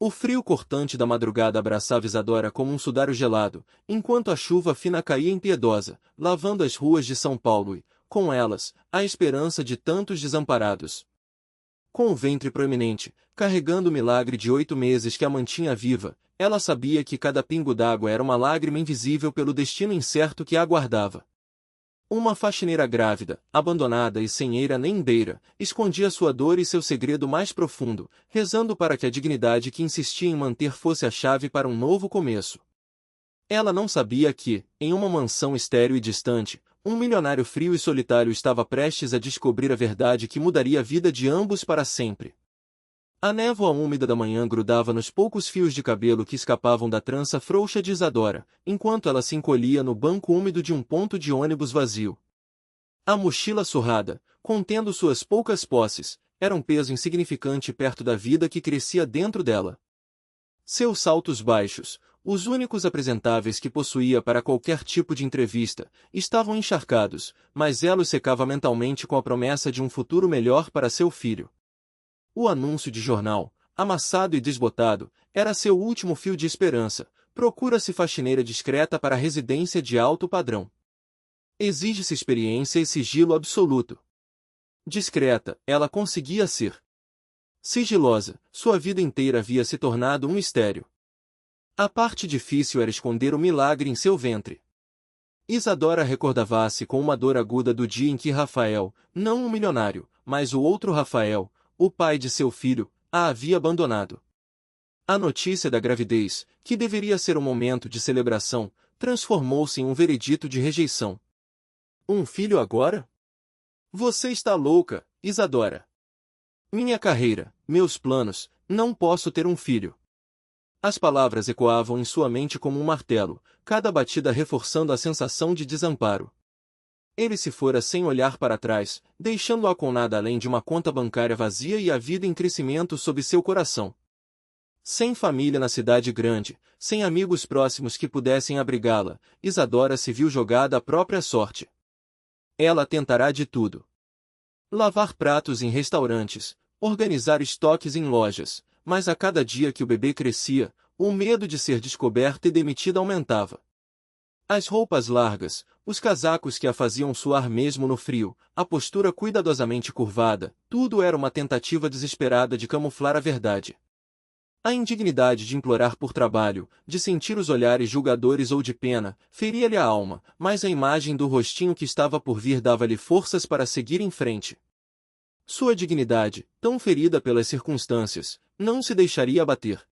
O frio cortante da madrugada abraçava Isadora como um sudário gelado, enquanto a chuva fina caía impiedosa, lavando as ruas de São Paulo e, com elas, a esperança de tantos desamparados. Com o ventre proeminente, carregando o milagre de 8 meses que a mantinha viva, ela sabia que cada pingo d'água era uma lágrima invisível pelo destino incerto que a aguardava. Uma faxineira grávida, abandonada e sem eira nem beira, escondia sua dor e seu segredo mais profundo, rezando para que a dignidade que insistia em manter fosse a chave para um novo começo. Ela não sabia que, em uma mansão estéril e distante, um milionário frio e solitário estava prestes a descobrir a verdade que mudaria a vida de ambos para sempre. A névoa úmida da manhã grudava nos poucos fios de cabelo que escapavam da trança frouxa de Isadora, enquanto ela se encolhia no banco úmido de um ponto de ônibus vazio. A mochila surrada, contendo suas poucas posses, era um peso insignificante perto da vida que crescia dentro dela. Seus saltos baixos, os únicos apresentáveis que possuía para qualquer tipo de entrevista, estavam encharcados, mas ela os secava mentalmente com a promessa de um futuro melhor para seu filho. O anúncio de jornal, amassado e desbotado, era seu último fio de esperança. Procura-se faxineira discreta para residência de alto padrão. Exige-se experiência e sigilo absoluto. Discreta, ela conseguia ser. Sigilosa, sua vida inteira havia se tornado um mistério. A parte difícil era esconder o milagre em seu ventre. Isadora recordava-se com uma dor aguda do dia em que Rafael, não o milionário, mas o outro Rafael, o pai de seu filho, a havia abandonado. A notícia da gravidez, que deveria ser um momento de celebração, transformou-se em um veredito de rejeição. Um filho agora? Você está louca, Isadora. Minha carreira, meus planos, não posso ter um filho. As palavras ecoavam em sua mente como um martelo, cada batida reforçando a sensação de desamparo. Ele se fora sem olhar para trás, deixando-a com nada além de uma conta bancária vazia e a vida em crescimento sob seu coração. Sem família na cidade grande, sem amigos próximos que pudessem abrigá-la, Isadora se viu jogada à própria sorte. Ela tentará de tudo. Lavar pratos em restaurantes, organizar estoques em lojas, mas a cada dia que o bebê crescia, o medo de ser descoberta e demitida aumentava. As roupas largas, os casacos que a faziam suar mesmo no frio, a postura cuidadosamente curvada, tudo era uma tentativa desesperada de camuflar a verdade. A indignidade de implorar por trabalho, de sentir os olhares julgadores ou de pena, feria-lhe a alma, mas a imagem do rostinho que estava por vir dava-lhe forças para seguir em frente. Sua dignidade, tão ferida pelas circunstâncias, não se deixaria abater.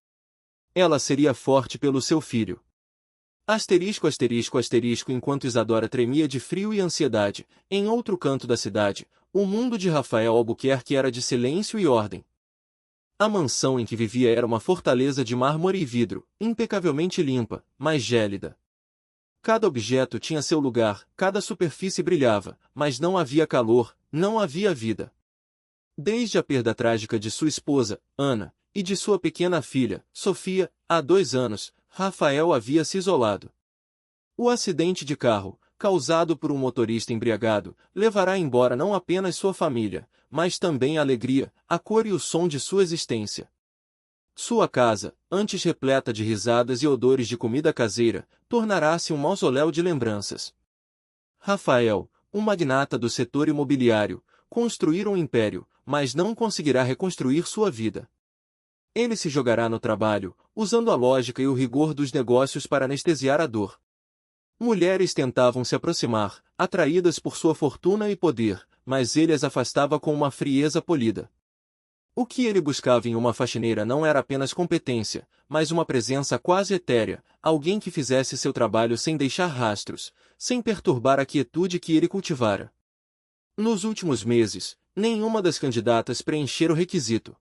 Ela seria forte pelo seu filho. Asterisco, asterisco, asterisco. Enquanto Isadora tremia de frio e ansiedade, em outro canto da cidade, o mundo de Rafael Albuquerque era de silêncio e ordem. A mansão em que vivia era uma fortaleza de mármore e vidro, impecavelmente limpa, mas gélida. Cada objeto tinha seu lugar, cada superfície brilhava, mas não havia calor, não havia vida. Desde a perda trágica de sua esposa, Ana, e de sua pequena filha, Sofia, há 2 anos, Rafael havia se isolado. O acidente de carro, causado por um motorista embriagado, levará embora não apenas sua família, mas também a alegria, a cor e o som de sua existência. Sua casa, antes repleta de risadas e odores de comida caseira, tornará-se um mausoléu de lembranças. Rafael, um magnata do setor imobiliário, construir um império, mas não conseguirá reconstruir sua vida. Ele se jogará no trabalho, usando a lógica e o rigor dos negócios para anestesiar a dor. Mulheres tentavam se aproximar, atraídas por sua fortuna e poder, mas ele as afastava com uma frieza polida. O que ele buscava em uma faxineira não era apenas competência, mas uma presença quase etérea, alguém que fizesse seu trabalho sem deixar rastros, sem perturbar a quietude que ele cultivara. Nos últimos meses, nenhuma das candidatas preenchera o requisito.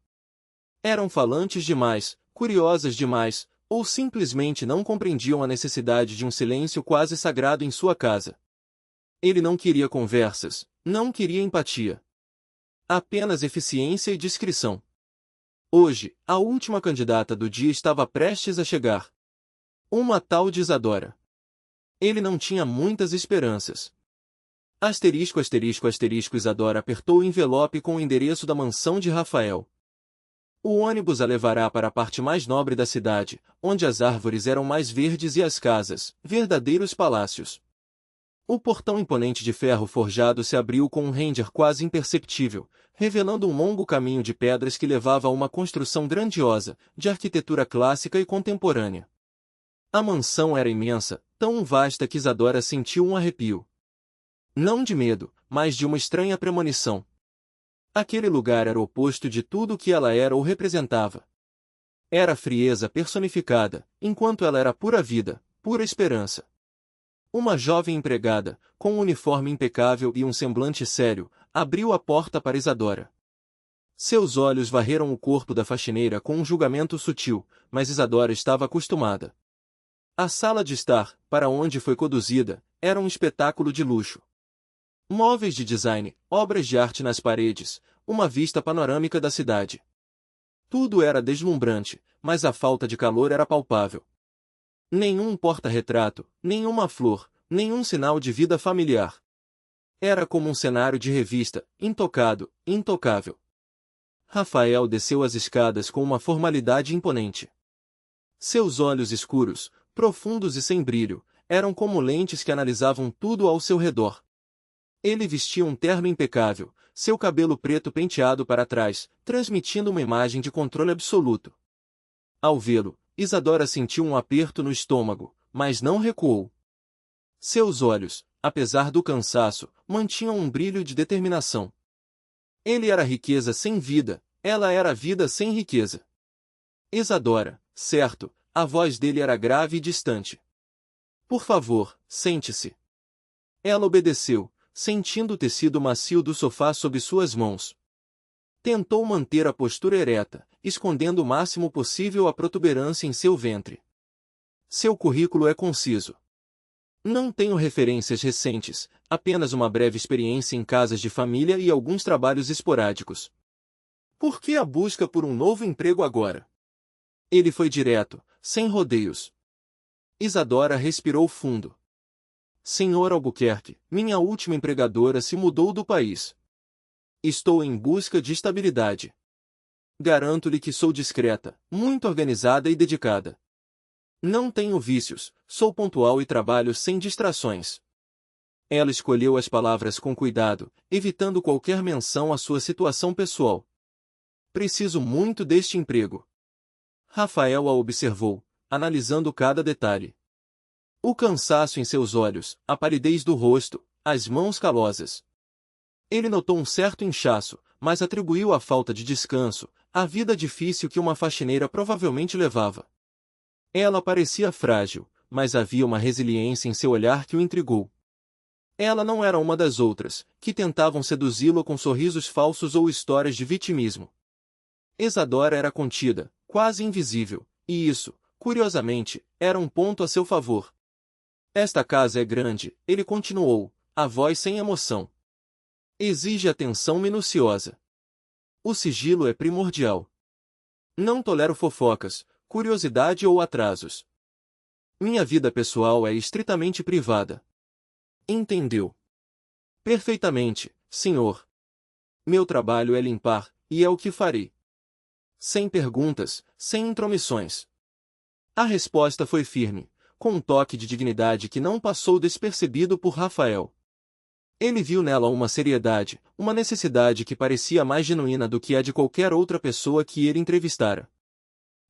Eram falantes demais, curiosas demais, ou simplesmente não compreendiam a necessidade de um silêncio quase sagrado em sua casa. Ele não queria conversas, não queria empatia. Apenas eficiência e discrição. Hoje, a última candidata do dia estava prestes a chegar. Uma tal de Isadora. Ele não tinha muitas esperanças. Asterisco, asterisco, asterisco. Isadora apertou o envelope com o endereço da mansão de Rafael. O ônibus a levará para a parte mais nobre da cidade, onde as árvores eram mais verdes e as casas, verdadeiros palácios. O portão imponente de ferro forjado se abriu com um render quase imperceptível, revelando um longo caminho de pedras que levava a uma construção grandiosa, de arquitetura clássica e contemporânea. A mansão era imensa, tão vasta que Isadora sentiu um arrepio. Não de medo, mas de uma estranha premonição. Aquele lugar era o oposto de tudo o que ela era ou representava. Era frieza personificada, enquanto ela era pura vida, pura esperança. Uma jovem empregada, com um uniforme impecável e um semblante sério, abriu a porta para Isadora. Seus olhos varreram o corpo da faxineira com um julgamento sutil, mas Isadora estava acostumada. A sala de estar, para onde foi conduzida, era um espetáculo de luxo. Móveis de design, obras de arte nas paredes, uma vista panorâmica da cidade. Tudo era deslumbrante, mas a falta de calor era palpável. Nenhum porta-retrato, nenhuma flor, nenhum sinal de vida familiar. Era como um cenário de revista, intocado, intocável. Rafael desceu as escadas com uma formalidade imponente. Seus olhos escuros, profundos e sem brilho, eram como lentes que analisavam tudo ao seu redor. Ele vestia um terno impecável, seu cabelo preto penteado para trás, transmitindo uma imagem de controle absoluto. Ao vê-lo, Isadora sentiu um aperto no estômago, mas não recuou. Seus olhos, apesar do cansaço, mantinham um brilho de determinação. Ele era riqueza sem vida, ela era vida sem riqueza. Isadora, certo, a voz dele era grave e distante. Por favor, sente-se. Ela obedeceu, sentindo o tecido macio do sofá sob suas mãos. Tentou manter a postura ereta, escondendo o máximo possível a protuberância em seu ventre. Seu currículo é conciso. Não tenho referências recentes, apenas uma breve experiência em casas de família e alguns trabalhos esporádicos. Por que a busca por um novo emprego agora? Ele foi direto, sem rodeios. Isadora respirou fundo. Senhor Albuquerque, minha última empregadora se mudou do país. Estou em busca de estabilidade. Garanto-lhe que sou discreta, muito organizada e dedicada. Não tenho vícios, sou pontual e trabalho sem distrações. Ela escolheu as palavras com cuidado, evitando qualquer menção à sua situação pessoal. Preciso muito deste emprego. Rafael a observou, analisando cada detalhe. O cansaço em seus olhos, a palidez do rosto, as mãos calosas. Ele notou um certo inchaço, mas atribuiu à falta de descanso, à vida difícil que uma faxineira provavelmente levava. Ela parecia frágil, mas havia uma resiliência em seu olhar que o intrigou. Ela não era uma das outras, que tentavam seduzi-lo com sorrisos falsos ou histórias de vitimismo. Isadora era contida, quase invisível, e isso, curiosamente, era um ponto a seu favor. Esta casa é grande, ele continuou, a voz sem emoção. Exige atenção minuciosa. O sigilo é primordial. Não tolero fofocas, curiosidade ou atrasos. Minha vida pessoal é estritamente privada. Entendeu? Perfeitamente, senhor. Meu trabalho é limpar, e é o que farei. Sem perguntas, sem intromissões. A resposta foi firme, com um toque de dignidade que não passou despercebido por Rafael. Ele viu nela uma seriedade, uma necessidade que parecia mais genuína do que a de qualquer outra pessoa que ele entrevistara.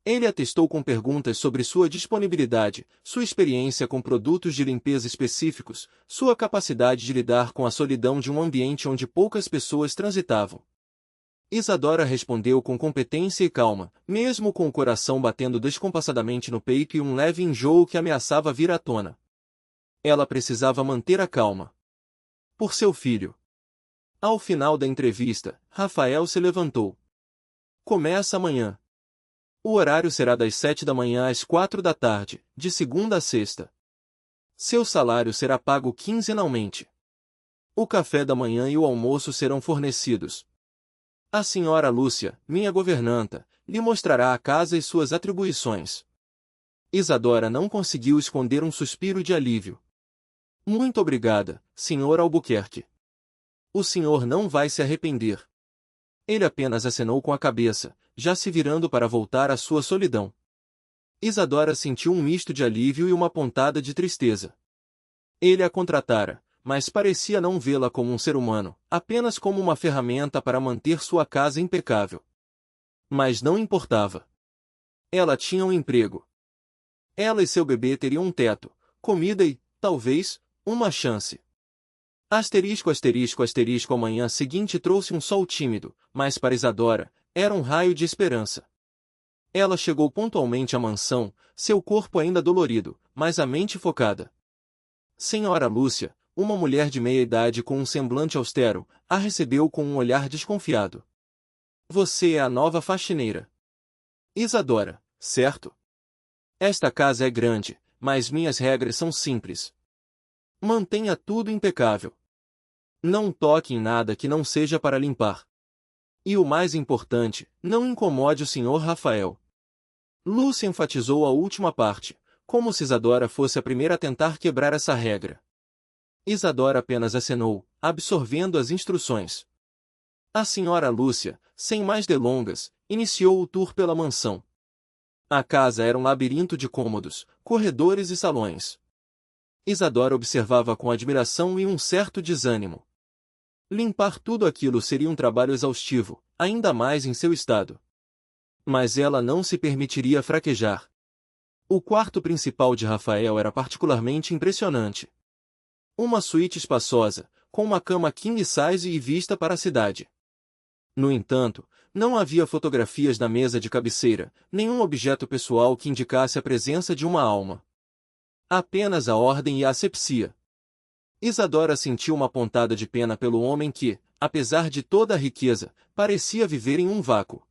Ele a testou com perguntas sobre sua disponibilidade, sua experiência com produtos de limpeza específicos, sua capacidade de lidar com a solidão de um ambiente onde poucas pessoas transitavam. Isadora respondeu com competência e calma, mesmo com o coração batendo descompassadamente no peito e um leve enjoo que ameaçava vir à tona. Ela precisava manter a calma. Por seu filho. Ao final da entrevista, Rafael se levantou. Começa amanhã. O horário será das 7 da manhã às 4 da tarde, de segunda a sexta. Seu salário será pago quinzenalmente. O café da manhã e o almoço serão fornecidos. A senhora Lúcia, minha governanta, lhe mostrará a casa e suas atribuições. Isadora não conseguiu esconder um suspiro de alívio. Muito obrigada, senhor Albuquerque. O senhor não vai se arrepender. Ele apenas acenou com a cabeça, já se virando para voltar à sua solidão. Isadora sentiu um misto de alívio e uma pontada de tristeza. Ele a contratara, mas parecia não vê-la como um ser humano, apenas como uma ferramenta para manter sua casa impecável. Mas não importava. Ela tinha um emprego. Ela e seu bebê teriam um teto, comida e, talvez, uma chance. Asterisco asterisco asterisco a manhã seguinte trouxe um sol tímido, mas para Isadora, era um raio de esperança. Ela chegou pontualmente à mansão, seu corpo ainda dolorido, mas a mente focada. Senhora Lúcia, uma mulher de meia idade com um semblante austero, a recebeu com um olhar desconfiado. Você é a nova faxineira. Isadora, certo? Esta casa é grande, mas minhas regras são simples. Mantenha tudo impecável. Não toque em nada que não seja para limpar. E o mais importante, não incomode o Sr. Rafael. Lúcia enfatizou a última parte, como se Isadora fosse a primeira a tentar quebrar essa regra. Isadora apenas acenou, absorvendo as instruções. A senhora Lúcia, sem mais delongas, iniciou o tour pela mansão. A casa era um labirinto de cômodos, corredores e salões. Isadora observava com admiração e um certo desânimo. Limpar tudo aquilo seria um trabalho exaustivo, ainda mais em seu estado. Mas ela não se permitiria fraquejar. O quarto principal de Rafael era particularmente impressionante. Uma suíte espaçosa, com uma cama king size e vista para a cidade. No entanto, não havia fotografias na mesa de cabeceira, nenhum objeto pessoal que indicasse a presença de uma alma. Apenas a ordem e a asepsia. Isadora sentiu uma pontada de pena pelo homem que, apesar de toda a riqueza, parecia viver em um vácuo.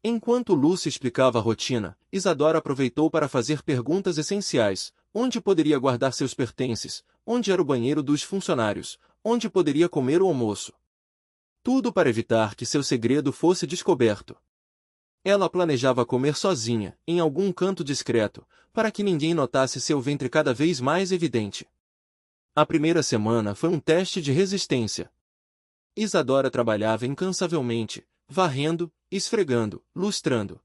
Enquanto Lúcia explicava a rotina, Isadora aproveitou para fazer perguntas essenciais: onde poderia guardar seus pertences, onde era o banheiro dos funcionários, onde poderia comer o almoço. Tudo para evitar que seu segredo fosse descoberto. Ela planejava comer sozinha, em algum canto discreto, para que ninguém notasse seu ventre cada vez mais evidente. A primeira semana foi um teste de resistência. Isadora trabalhava incansavelmente, varrendo, esfregando, lustrando.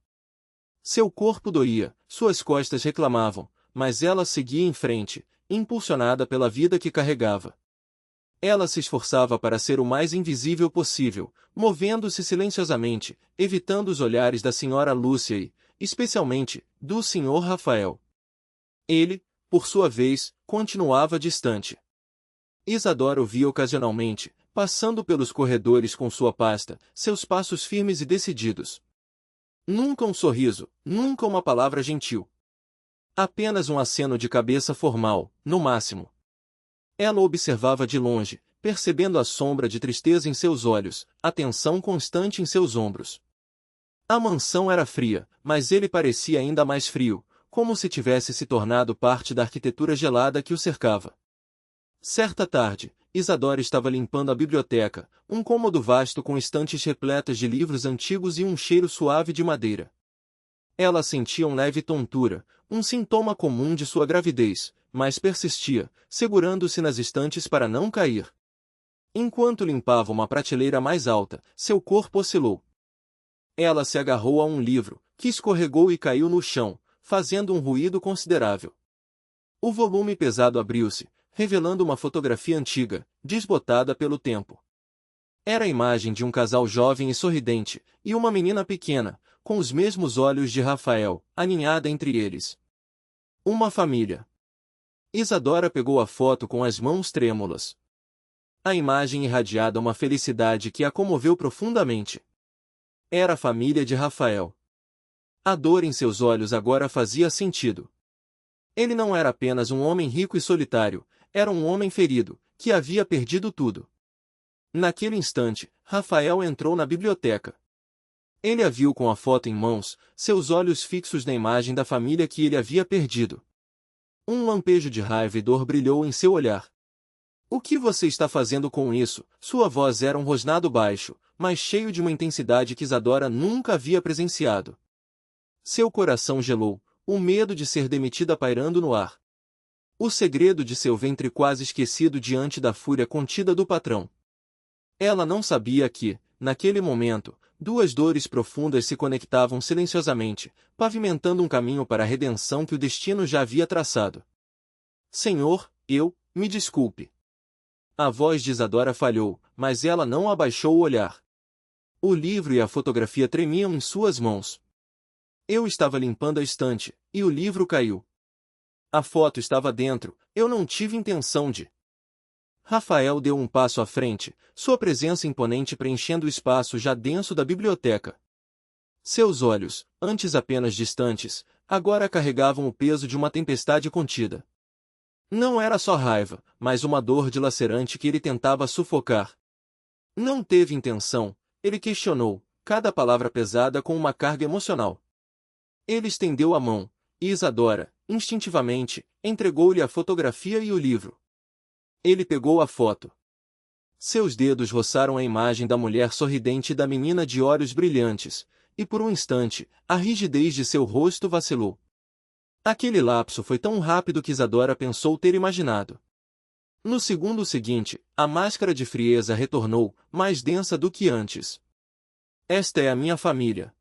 Seu corpo doía, suas costas reclamavam, mas ela seguia em frente, impulsionada pela vida que carregava. Ela se esforçava para ser o mais invisível possível, movendo-se silenciosamente, evitando os olhares da senhora Lúcia e, especialmente, do Sr. Rafael. Ele, por sua vez, continuava distante. Isadora o via ocasionalmente, passando pelos corredores com sua pasta, seus passos firmes e decididos. Nunca um sorriso, nunca uma palavra gentil. Apenas um aceno de cabeça formal, no máximo. Ela o observava de longe, percebendo a sombra de tristeza em seus olhos, a tensão constante em seus ombros. A mansão era fria, mas ele parecia ainda mais frio, como se tivesse se tornado parte da arquitetura gelada que o cercava. Certa tarde, Isadora estava limpando a biblioteca, um cômodo vasto com estantes repletas de livros antigos e um cheiro suave de madeira. Ela sentia uma leve tontura, um sintoma comum de sua gravidez, mas persistia, segurando-se nas estantes para não cair. Enquanto limpava uma prateleira mais alta, seu corpo oscilou. Ela se agarrou a um livro, que escorregou e caiu no chão, fazendo um ruído considerável. O volume pesado abriu-se, revelando uma fotografia antiga, desbotada pelo tempo. Era a imagem de um casal jovem e sorridente, e uma menina pequena, com os mesmos olhos de Rafael, aninhada entre eles. Uma família. Isadora pegou a foto com as mãos trêmulas. A imagem irradiava uma felicidade que a comoveu profundamente. Era a família de Rafael. A dor em seus olhos agora fazia sentido. Ele não era apenas um homem rico e solitário, era um homem ferido, que havia perdido tudo. Naquele instante, Rafael entrou na biblioteca. Ele a viu com a foto em mãos, seus olhos fixos na imagem da família que ele havia perdido. Um lampejo de raiva e dor brilhou em seu olhar. O que você está fazendo com isso? Sua voz era um rosnado baixo, mas cheio de uma intensidade que Isadora nunca havia presenciado. Seu coração gelou, o medo de ser demitida pairando no ar. O segredo de seu ventre quase esquecido diante da fúria contida do patrão. Ela não sabia que, naquele momento, duas dores profundas se conectavam silenciosamente, pavimentando um caminho para a redenção que o destino já havia traçado. Senhor, me desculpe. A voz de Isadora falhou, mas ela não abaixou o olhar. O livro e a fotografia tremiam em suas mãos. Eu estava limpando a estante, e o livro caiu. A foto estava dentro, eu não tive intenção de... Rafael deu um passo à frente, sua presença imponente preenchendo o espaço já denso da biblioteca. Seus olhos, antes apenas distantes, agora carregavam o peso de uma tempestade contida. Não era só raiva, mas uma dor dilacerante que ele tentava sufocar. Não teve intenção, ele questionou, cada palavra pesada com uma carga emocional. Ele estendeu a mão, e Isadora, instintivamente, entregou-lhe a fotografia e o livro. Ele pegou a foto. Seus dedos roçaram a imagem da mulher sorridente e da menina de olhos brilhantes, e por um instante, a rigidez de seu rosto vacilou. Aquele lapso foi tão rápido que Isadora pensou ter imaginado. No segundo seguinte, a máscara de frieza retornou, mais densa do que antes. Esta é a minha família.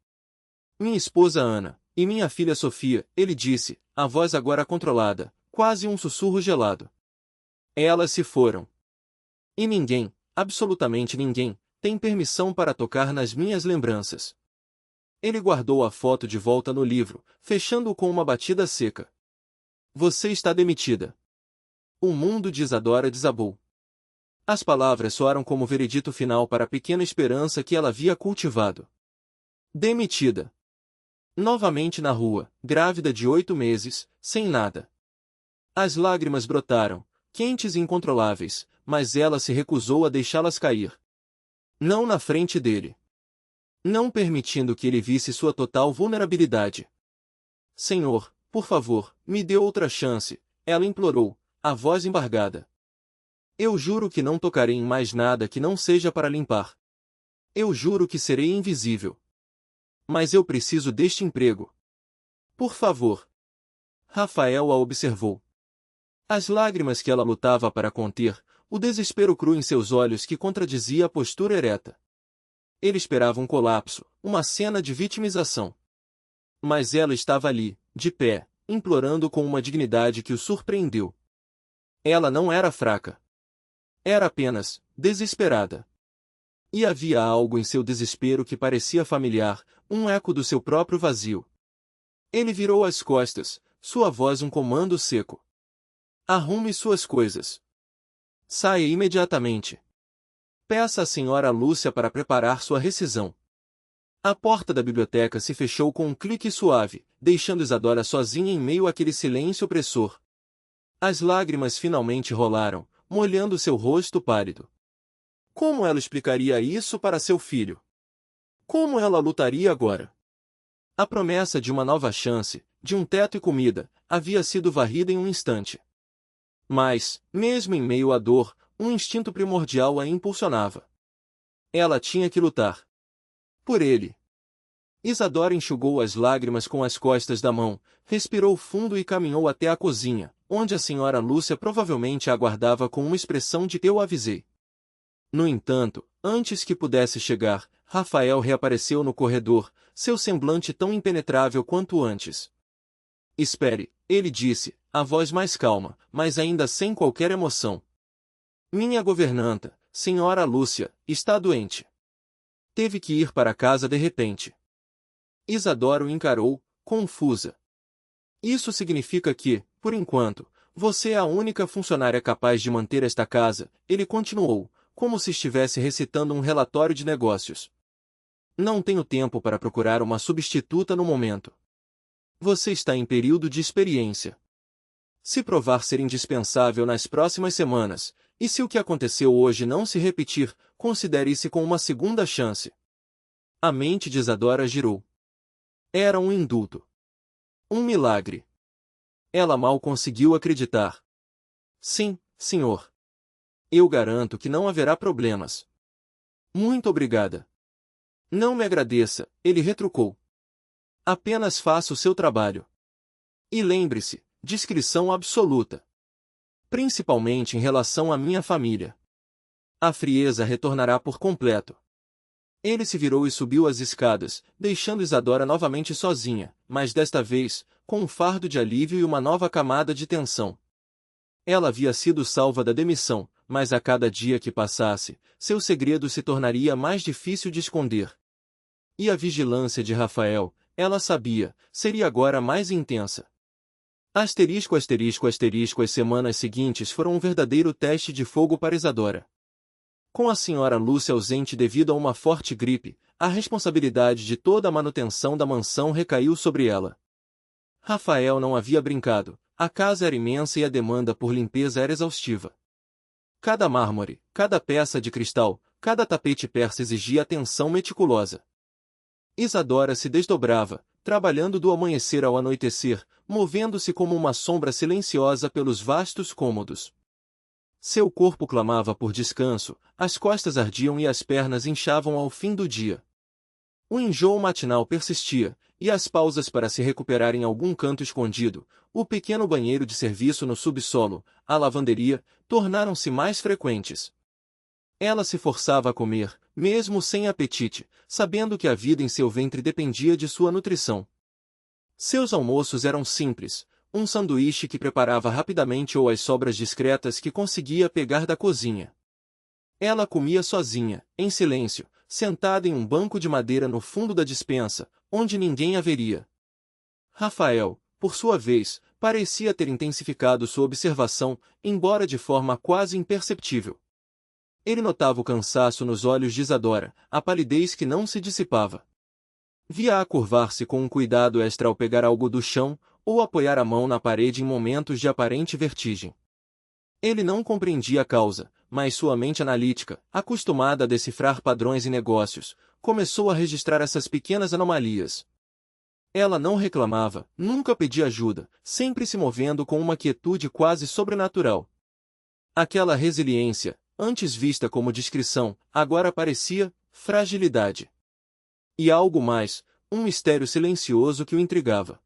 Minha esposa Ana, e minha filha Sofia, ele disse, a voz agora controlada, quase um sussurro gelado. Elas se foram. E ninguém, absolutamente ninguém, tem permissão para tocar nas minhas lembranças. Ele guardou a foto de volta no livro, fechando-o com uma batida seca. Você está demitida. O mundo de Isadora desabou. As palavras soaram como veredito final para a pequena esperança que ela havia cultivado. Demitida. Novamente na rua, grávida de 8 meses, sem nada. As lágrimas brotaram, quentes e incontroláveis, mas ela se recusou a deixá-las cair. Não na frente dele. Não permitindo que ele visse sua total vulnerabilidade. Senhor, por favor, me dê outra chance, ela implorou, a voz embargada. Eu juro que não tocarei em mais nada que não seja para limpar. Eu juro que serei invisível. Mas eu preciso deste emprego. Por favor. Rafael a observou. As lágrimas que ela lutava para conter, o desespero cru em seus olhos que contradizia a postura ereta. Ele esperava um colapso, uma cena de vitimização. Mas ela estava ali, de pé, implorando com uma dignidade que o surpreendeu. Ela não era fraca. Era apenas desesperada. E havia algo em seu desespero que parecia familiar, um eco do seu próprio vazio. Ele virou as costas, sua voz um comando seco. Arrume suas coisas. Saia imediatamente. Peça à senhora Lúcia para preparar sua rescisão. A porta da biblioteca se fechou com um clique suave, deixando Isadora sozinha em meio àquele silêncio opressor. As lágrimas finalmente rolaram, molhando seu rosto pálido. Como ela explicaria isso para seu filho? Como ela lutaria agora? A promessa de uma nova chance, de um teto e comida, havia sido varrida em um instante. Mas, mesmo em meio à dor, um instinto primordial a impulsionava. Ela tinha que lutar. Por ele. Isadora enxugou as lágrimas com as costas da mão, respirou fundo e caminhou até a cozinha, onde a senhora Lúcia provavelmente a aguardava com uma expressão de "eu avisei". No entanto, antes que pudesse chegar, Rafael reapareceu no corredor, seu semblante tão impenetrável quanto antes. Espere, ele disse, a voz mais calma, mas ainda sem qualquer emoção. Minha governanta, senhora Lúcia, está doente. Teve que ir para casa de repente. Isadora o encarou, confusa. Isso significa que, por enquanto, você é a única funcionária capaz de manter esta casa, ele continuou, como se estivesse recitando um relatório de negócios. Não tenho tempo para procurar uma substituta no momento. Você está em período de experiência. Se provar ser indispensável nas próximas semanas, e se o que aconteceu hoje não se repetir, considere-se com uma segunda chance. A mente de Isadora girou. Era um indulto. Um milagre. Ela mal conseguiu acreditar. Sim, senhor. Eu garanto que não haverá problemas. Muito obrigada. Não me agradeça, ele retrucou. Apenas faça o seu trabalho. E lembre-se, discrição absoluta. Principalmente em relação à minha família. A frieza retornará por completo. Ele se virou e subiu as escadas, deixando Isadora novamente sozinha, mas desta vez, com um fardo de alívio e uma nova camada de tensão. Ela havia sido salva da demissão, mas a cada dia que passasse, seu segredo se tornaria mais difícil de esconder. E a vigilância de Rafael, ela sabia, seria agora mais intensa. Asterisco, asterisco, asterisco, as semanas seguintes foram um verdadeiro teste de fogo para Isadora. Com a senhora Lúcia ausente devido a uma forte gripe, a responsabilidade de toda a manutenção da mansão recaiu sobre ela. Rafael não havia brincado, a casa era imensa e a demanda por limpeza era exaustiva. Cada mármore, cada peça de cristal, cada tapete persa exigia atenção meticulosa. Isadora se desdobrava, trabalhando do amanhecer ao anoitecer, movendo-se como uma sombra silenciosa pelos vastos cômodos. Seu corpo clamava por descanso, as costas ardiam e as pernas inchavam ao fim do dia. O enjoo matinal persistia, e as pausas para se recuperar em algum canto escondido, o pequeno banheiro de serviço no subsolo, a lavanderia, tornaram-se mais frequentes. Ela se forçava a comer, mesmo sem apetite, sabendo que a vida em seu ventre dependia de sua nutrição. Seus almoços eram simples, um sanduíche que preparava rapidamente ou as sobras discretas que conseguia pegar da cozinha. Ela comia sozinha, em silêncio, sentada em um banco de madeira no fundo da despensa, onde ninguém a veria. Rafael, por sua vez, parecia ter intensificado sua observação, embora de forma quase imperceptível. Ele notava o cansaço nos olhos de Isadora, a palidez que não se dissipava. Via-a curvar-se com um cuidado extra ao pegar algo do chão, ou apoiar a mão na parede em momentos de aparente vertigem. Ele não compreendia a causa, mas sua mente analítica, acostumada a decifrar padrões e negócios, começou a registrar essas pequenas anomalias. Ela não reclamava, nunca pedia ajuda, sempre se movendo com uma quietude quase sobrenatural. Aquela resiliência, antes vista como discrição, agora parecia fragilidade. E algo mais, um mistério silencioso que o intrigava.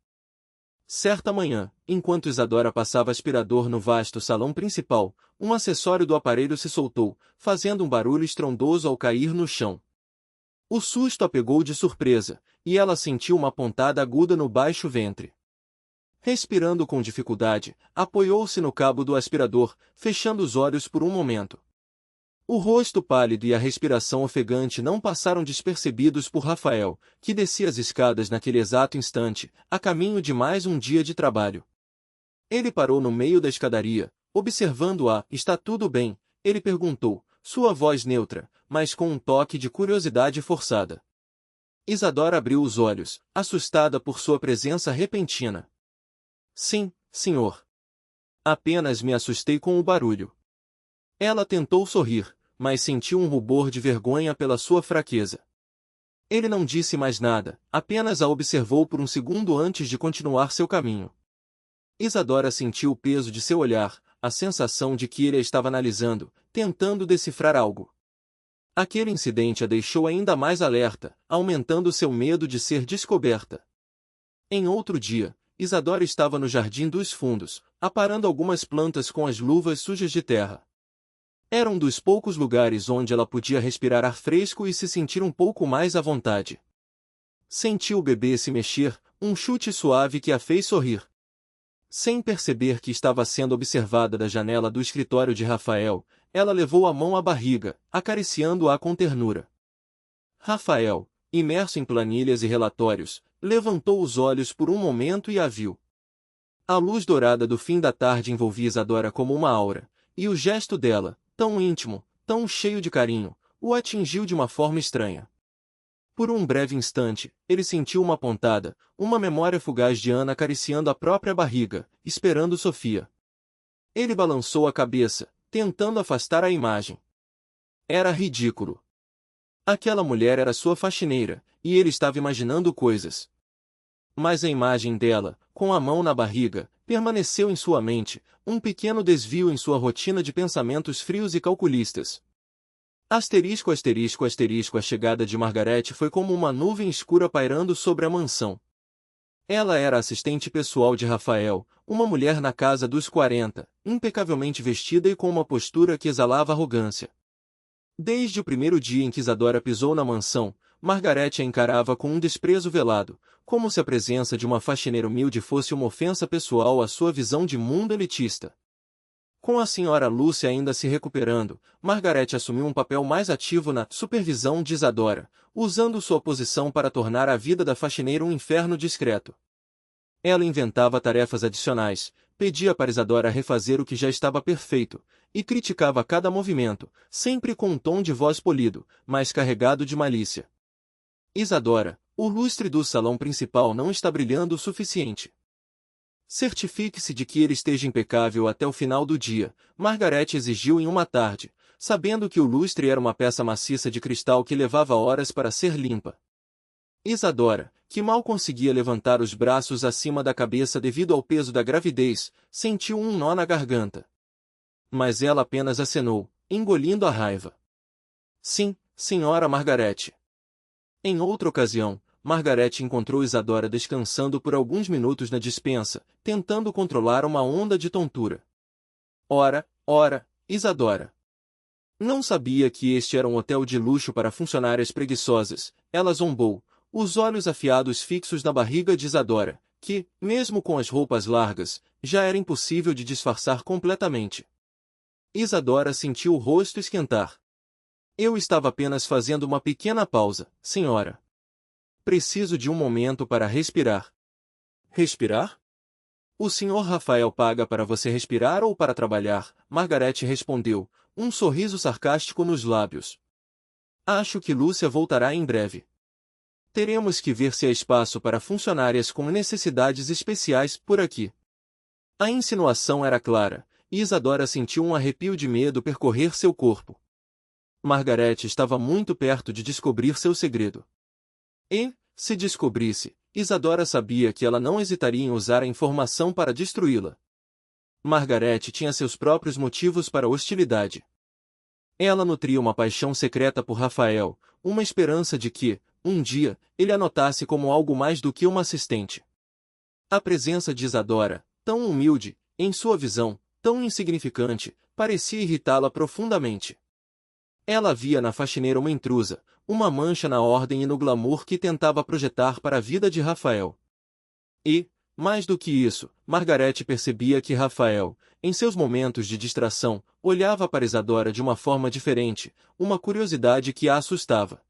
Certa manhã, enquanto Isadora passava aspirador no vasto salão principal, um acessório do aparelho se soltou, fazendo um barulho estrondoso ao cair no chão. O susto a pegou de surpresa, e ela sentiu uma pontada aguda no baixo ventre. Respirando com dificuldade, apoiou-se no cabo do aspirador, fechando os olhos por um momento. O rosto pálido e a respiração ofegante não passaram despercebidos por Rafael, que descia as escadas naquele exato instante, a caminho de mais um dia de trabalho. Ele parou no meio da escadaria, observando-a. Está tudo bem? Ele perguntou, sua voz neutra, mas com um toque de curiosidade forçada. Isadora abriu os olhos, assustada por sua presença repentina. Sim, senhor. Apenas me assustei com o barulho. Ela tentou sorrir, mas sentiu um rubor de vergonha pela sua fraqueza. Ele não disse mais nada, apenas a observou por um segundo antes de continuar seu caminho. Isadora sentiu o peso de seu olhar, a sensação de que ele a estava analisando, tentando decifrar algo. Aquele incidente a deixou ainda mais alerta, aumentando seu medo de ser descoberta. Em outro dia, Isadora estava no jardim dos fundos, aparando algumas plantas com as luvas sujas de terra. Era um dos poucos lugares onde ela podia respirar ar fresco e se sentir um pouco mais à vontade. Sentiu o bebê se mexer, um chute suave que a fez sorrir. Sem perceber que estava sendo observada da janela do escritório de Rafael, ela levou a mão à barriga, acariciando-a com ternura. Rafael, imerso em planilhas e relatórios, levantou os olhos por um momento e a viu. A luz dourada do fim da tarde envolvia Isadora como uma aura, e o gesto dela, tão íntimo, tão cheio de carinho, o atingiu de uma forma estranha. Por um breve instante, ele sentiu uma pontada, uma memória fugaz de Ana acariciando a própria barriga, esperando Sofia. Ele balançou a cabeça, tentando afastar a imagem. Era ridículo. Aquela mulher era sua faxineira, e ele estava imaginando coisas. Mas a imagem dela, com a mão na barriga, permaneceu em sua mente, um pequeno desvio em sua rotina de pensamentos frios e calculistas. Asterisco, asterisco, asterisco. A chegada de Margaret foi como uma nuvem escura pairando sobre a mansão. Ela era assistente pessoal de Rafael, uma mulher na casa dos 40, impecavelmente vestida e com uma postura que exalava arrogância. Desde o primeiro dia em que Isadora pisou na mansão, Margarete a encarava com um desprezo velado, como se a presença de uma faxineira humilde fosse uma ofensa pessoal à sua visão de mundo elitista. Com a senhora Lúcia ainda se recuperando, Margarete assumiu um papel mais ativo na supervisão de Isadora, usando sua posição para tornar a vida da faxineira um inferno discreto. Ela inventava tarefas adicionais, pedia para Isadora refazer o que já estava perfeito, e criticava cada movimento, sempre com um tom de voz polido, mas carregado de malícia. Isadora, o lustre do salão principal não está brilhando o suficiente. Certifique-se de que ele esteja impecável até o final do dia, Margarete exigiu em uma tarde, sabendo que o lustre era uma peça maciça de cristal que levava horas para ser limpa. Isadora, que mal conseguia levantar os braços acima da cabeça devido ao peso da gravidez, sentiu um nó na garganta. Mas ela apenas acenou, engolindo a raiva. Sim, senhora Margarete. Em outra ocasião, Margarete encontrou Isadora descansando por alguns minutos na despensa, tentando controlar uma onda de tontura. Ora, Isadora. Não sabia que este era um hotel de luxo para funcionárias preguiçosas, ela zombou, os olhos afiados fixos na barriga de Isadora, que, mesmo com as roupas largas, já era impossível de disfarçar completamente. Isadora sentiu o rosto esquentar. Eu estava apenas fazendo uma pequena pausa, senhora. Preciso de um momento para respirar. Respirar? O senhor Rafael paga para você respirar ou para trabalhar? Margarete respondeu, um sorriso sarcástico nos lábios. Acho que Lúcia voltará em breve. Teremos que ver se há espaço para funcionárias com necessidades especiais por aqui. A insinuação era clara, e Isadora sentiu um arrepio de medo percorrer seu corpo. Margarete estava muito perto de descobrir seu segredo. E, se descobrisse, Isadora sabia que ela não hesitaria em usar a informação para destruí-la. Margarete tinha seus próprios motivos para a hostilidade. Ela nutria uma paixão secreta por Rafael, uma esperança de que, um dia, ele a notasse como algo mais do que uma assistente. A presença de Isadora, tão humilde, em sua visão, tão insignificante, parecia irritá-la profundamente. Ela via na faxineira uma intrusa, uma mancha na ordem e no glamour que tentava projetar para a vida de Rafael. E, mais do que isso, Margarete percebia que Rafael, em seus momentos de distração, olhava para Isadora de uma forma diferente, uma curiosidade que a assustava.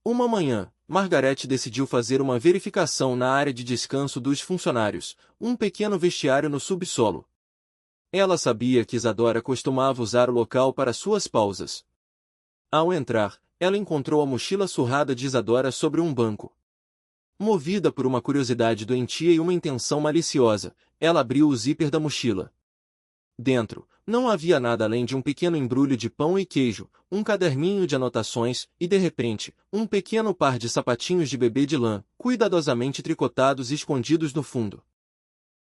Uma manhã, Margarete decidiu fazer uma verificação na área de descanso dos funcionários, um pequeno vestiário no subsolo. Ela sabia que Isadora costumava usar o local para suas pausas. Ao entrar, ela encontrou a mochila surrada de Isadora sobre um banco. Movida por uma curiosidade doentia e uma intenção maliciosa, ela abriu o zíper da mochila. Dentro, não havia nada além de um pequeno embrulho de pão e queijo, um caderninho de anotações e, de repente, um pequeno par de sapatinhos de bebê de lã, cuidadosamente tricotados e escondidos no fundo.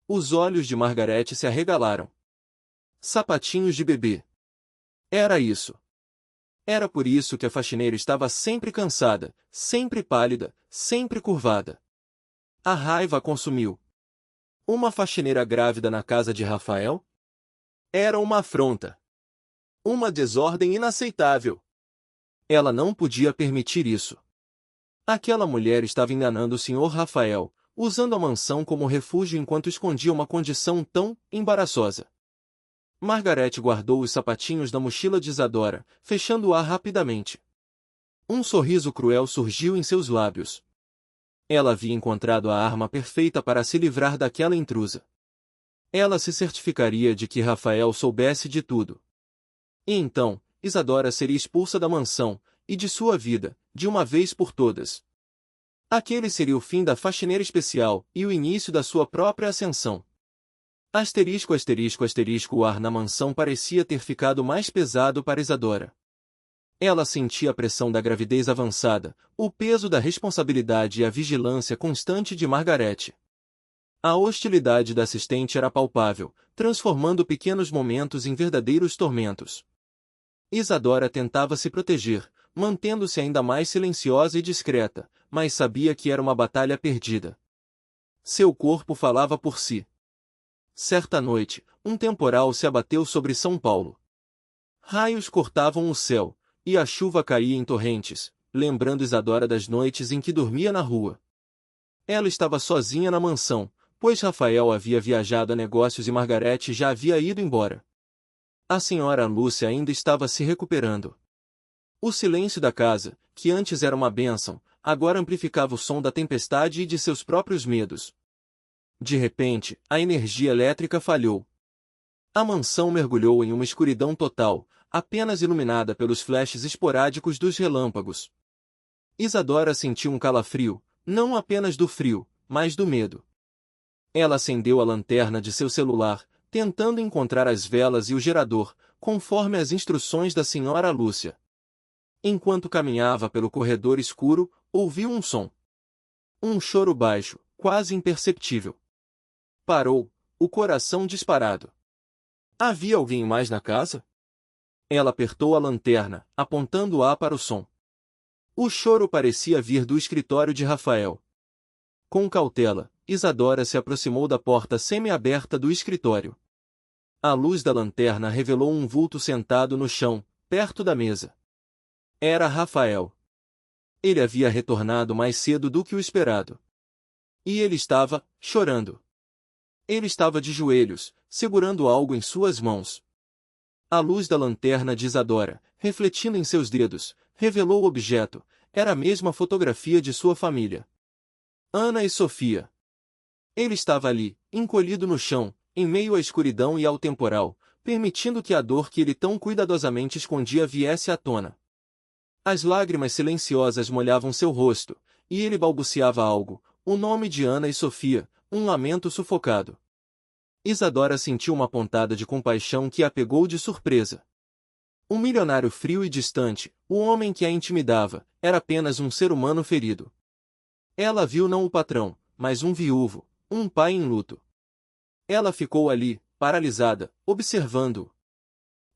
Os olhos de Margarete se arregalaram. Sapatinhos de bebê. Era isso. Era por isso que a faxineira estava sempre cansada, sempre pálida, sempre curvada. A raiva a consumiu. Uma faxineira grávida na casa de Rafael? Era uma afronta. Uma desordem inaceitável. Ela não podia permitir isso. Aquela mulher estava enganando o senhor Rafael, usando a mansão como refúgio enquanto escondia uma condição tão embaraçosa. Margarete guardou os sapatinhos na mochila de Isadora, fechando-a rapidamente. Um sorriso cruel surgiu em seus lábios. Ela havia encontrado a arma perfeita para se livrar daquela intrusa. Ela se certificaria de que Rafael soubesse de tudo. E então, Isadora seria expulsa da mansão, e de sua vida, de uma vez por todas. Aquele seria o fim da faxineira especial, e o início da sua própria ascensão. Asterisco, asterisco, asterisco. O ar na mansão parecia ter ficado mais pesado para Isadora. Ela sentia a pressão da gravidez avançada, o peso da responsabilidade e a vigilância constante de Margarete. A hostilidade da assistente era palpável, transformando pequenos momentos em verdadeiros tormentos. Isadora tentava se proteger, mantendo-se ainda mais silenciosa e discreta, mas sabia que era uma batalha perdida. Seu corpo falava por si. Certa noite, um temporal se abateu sobre São Paulo. Raios cortavam o céu, e a chuva caía em torrentes, lembrando Isadora das noites em que dormia na rua. Ela estava sozinha na mansão, pois Rafael havia viajado a negócios e Margarete já havia ido embora. A senhora Lúcia ainda estava se recuperando. O silêncio da casa, que antes era uma bênção, agora amplificava o som da tempestade e de seus próprios medos. De repente, a energia elétrica falhou. A mansão mergulhou em uma escuridão total, apenas iluminada pelos flashes esporádicos dos relâmpagos. Isadora sentiu um calafrio, não apenas do frio, mas do medo. Ela acendeu a lanterna de seu celular, tentando encontrar as velas e o gerador, conforme as instruções da senhora Lúcia. Enquanto caminhava pelo corredor escuro, ouviu um som. Um choro baixo, quase imperceptível. Parou, o coração disparado. Havia alguém mais na casa? Ela apertou a lanterna, apontando-a para o som. O choro parecia vir do escritório de Rafael. Com cautela, Isadora se aproximou da porta semi-aberta do escritório. A luz da lanterna revelou um vulto sentado no chão, perto da mesa. Era Rafael. Ele havia retornado mais cedo do que o esperado. E ele estava chorando. Ele estava de joelhos, segurando algo em suas mãos. A luz da lanterna de Isadora, refletindo em seus dedos, revelou o objeto. Era a mesma fotografia de sua família. Ana e Sofia. Ele estava ali, encolhido no chão, em meio à escuridão e ao temporal, permitindo que a dor que ele tão cuidadosamente escondia viesse à tona. As lágrimas silenciosas molhavam seu rosto, e ele balbuciava algo, o nome de Ana e Sofia, um lamento sufocado. Isadora sentiu uma pontada de compaixão que a pegou de surpresa. Um milionário frio e distante, o homem que a intimidava, era apenas um ser humano ferido. Ela viu não o patrão, mas um viúvo, um pai em luto. Ela ficou ali, paralisada, observando-o.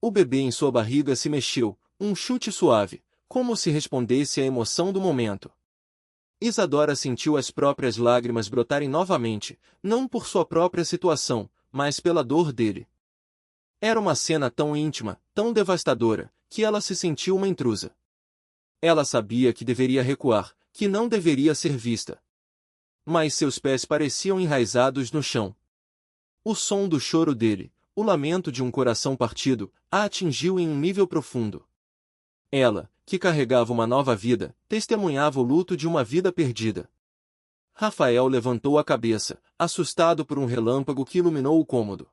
O bebê em sua barriga se mexeu, um chute suave, como se respondesse à emoção do momento. Isadora sentiu as próprias lágrimas brotarem novamente, não por sua própria situação, mas pela dor dele. Era uma cena tão íntima, tão devastadora, que ela se sentiu uma intrusa. Ela sabia que deveria recuar, que não deveria ser vista. Mas seus pés pareciam enraizados no chão. O som do choro dele, o lamento de um coração partido, a atingiu em um nível profundo. Ela, que carregava uma nova vida, testemunhava o luto de uma vida perdida. Rafael levantou a cabeça, assustado por um relâmpago que iluminou o cômodo.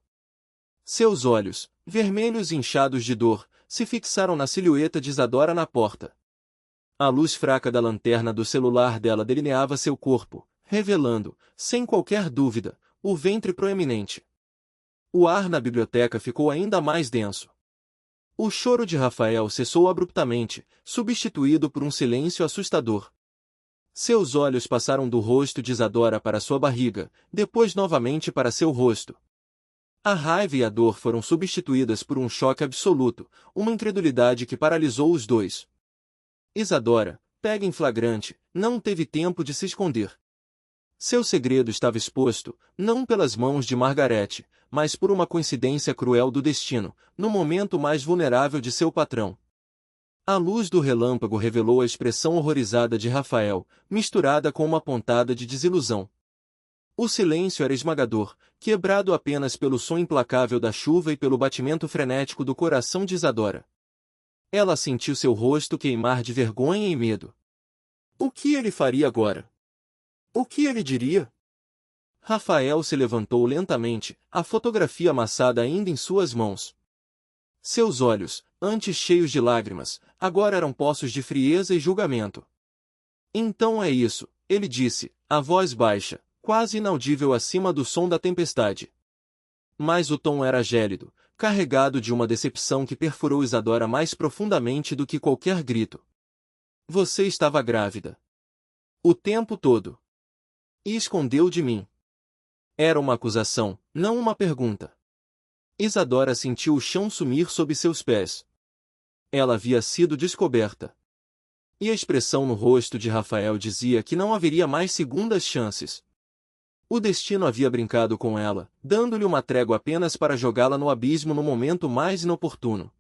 Seus olhos, vermelhos e inchados de dor, se fixaram na silhueta de Isadora na porta. A luz fraca da lanterna do celular dela delineava seu corpo, revelando, sem qualquer dúvida, o ventre proeminente. O ar na biblioteca ficou ainda mais denso. O choro de Rafael cessou abruptamente, substituído por um silêncio assustador. Seus olhos passaram do rosto de Isadora para sua barriga, depois novamente para seu rosto. A raiva e a dor foram substituídas por um choque absoluto, uma incredulidade que paralisou os dois. Isadora, pega em flagrante, não teve tempo de se esconder. Seu segredo estava exposto, não pelas mãos de Margarete, mas por uma coincidência cruel do destino, no momento mais vulnerável de seu patrão. A luz do relâmpago revelou a expressão horrorizada de Rafael, misturada com uma pontada de desilusão. O silêncio era esmagador, quebrado apenas pelo som implacável da chuva e pelo batimento frenético do coração de Isadora. Ela sentiu seu rosto queimar de vergonha e medo. O que ele faria agora? O que ele diria? Rafael se levantou lentamente, a fotografia amassada ainda em suas mãos. Seus olhos, antes cheios de lágrimas, agora eram poços de frieza e julgamento. Então é isso, ele disse, a voz baixa, quase inaudível acima do som da tempestade. Mas o tom era gélido, carregado de uma decepção que perfurou Isadora mais profundamente do que qualquer grito. Você estava grávida. O tempo todo. E escondeu de mim. Era uma acusação, não uma pergunta. Isadora sentiu o chão sumir sob seus pés. Ela havia sido descoberta. E a expressão no rosto de Rafael dizia que não haveria mais segundas chances. O destino havia brincado com ela, dando-lhe uma trégua apenas para jogá-la no abismo no momento mais inoportuno.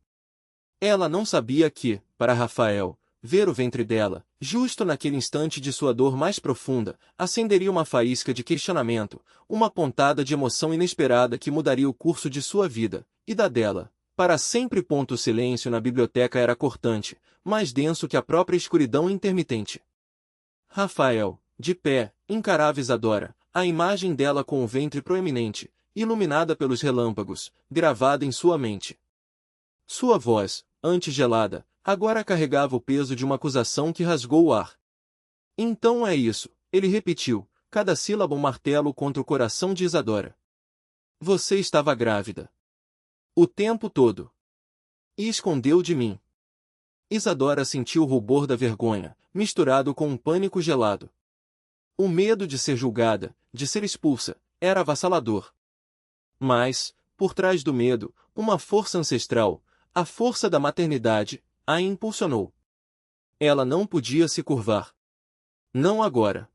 Ela não sabia que, para Rafael, ver o ventre dela, justo naquele instante de sua dor mais profunda, acenderia uma faísca de questionamento, uma pontada de emoção inesperada que mudaria o curso de sua vida, e da dela, para sempre. O silêncio na biblioteca era cortante, mais denso que a própria escuridão intermitente. Rafael, de pé, encarava Isadora, a imagem dela com o ventre proeminente, iluminada pelos relâmpagos, gravada em sua mente. Sua voz, antes gelada, agora carregava o peso de uma acusação que rasgou o ar. Então é isso, ele repetiu, cada sílaba um martelo contra o coração de Isadora. Você estava grávida. O tempo todo. E escondeu de mim. Isadora sentiu o rubor da vergonha, misturado com um pânico gelado. O medo de ser julgada, de ser expulsa, era avassalador. Mas, por trás do medo, uma força ancestral, a força da maternidade, a impulsionou. Ela não podia se curvar. Não agora.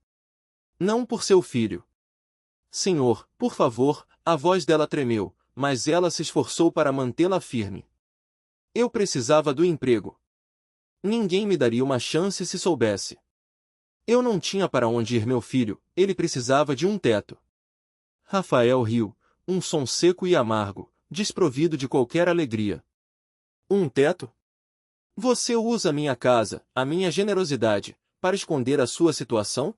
Não por seu filho. Senhor, por favor, a voz dela tremeu, mas ela se esforçou para mantê-la firme. Eu precisava do emprego. Ninguém me daria uma chance se soubesse. Eu não tinha para onde ir, meu filho, ele precisava de um teto. Rafael riu, um som seco e amargo, desprovido de qualquer alegria. Um teto? Você usa minha casa, a minha generosidade, para esconder a sua situação?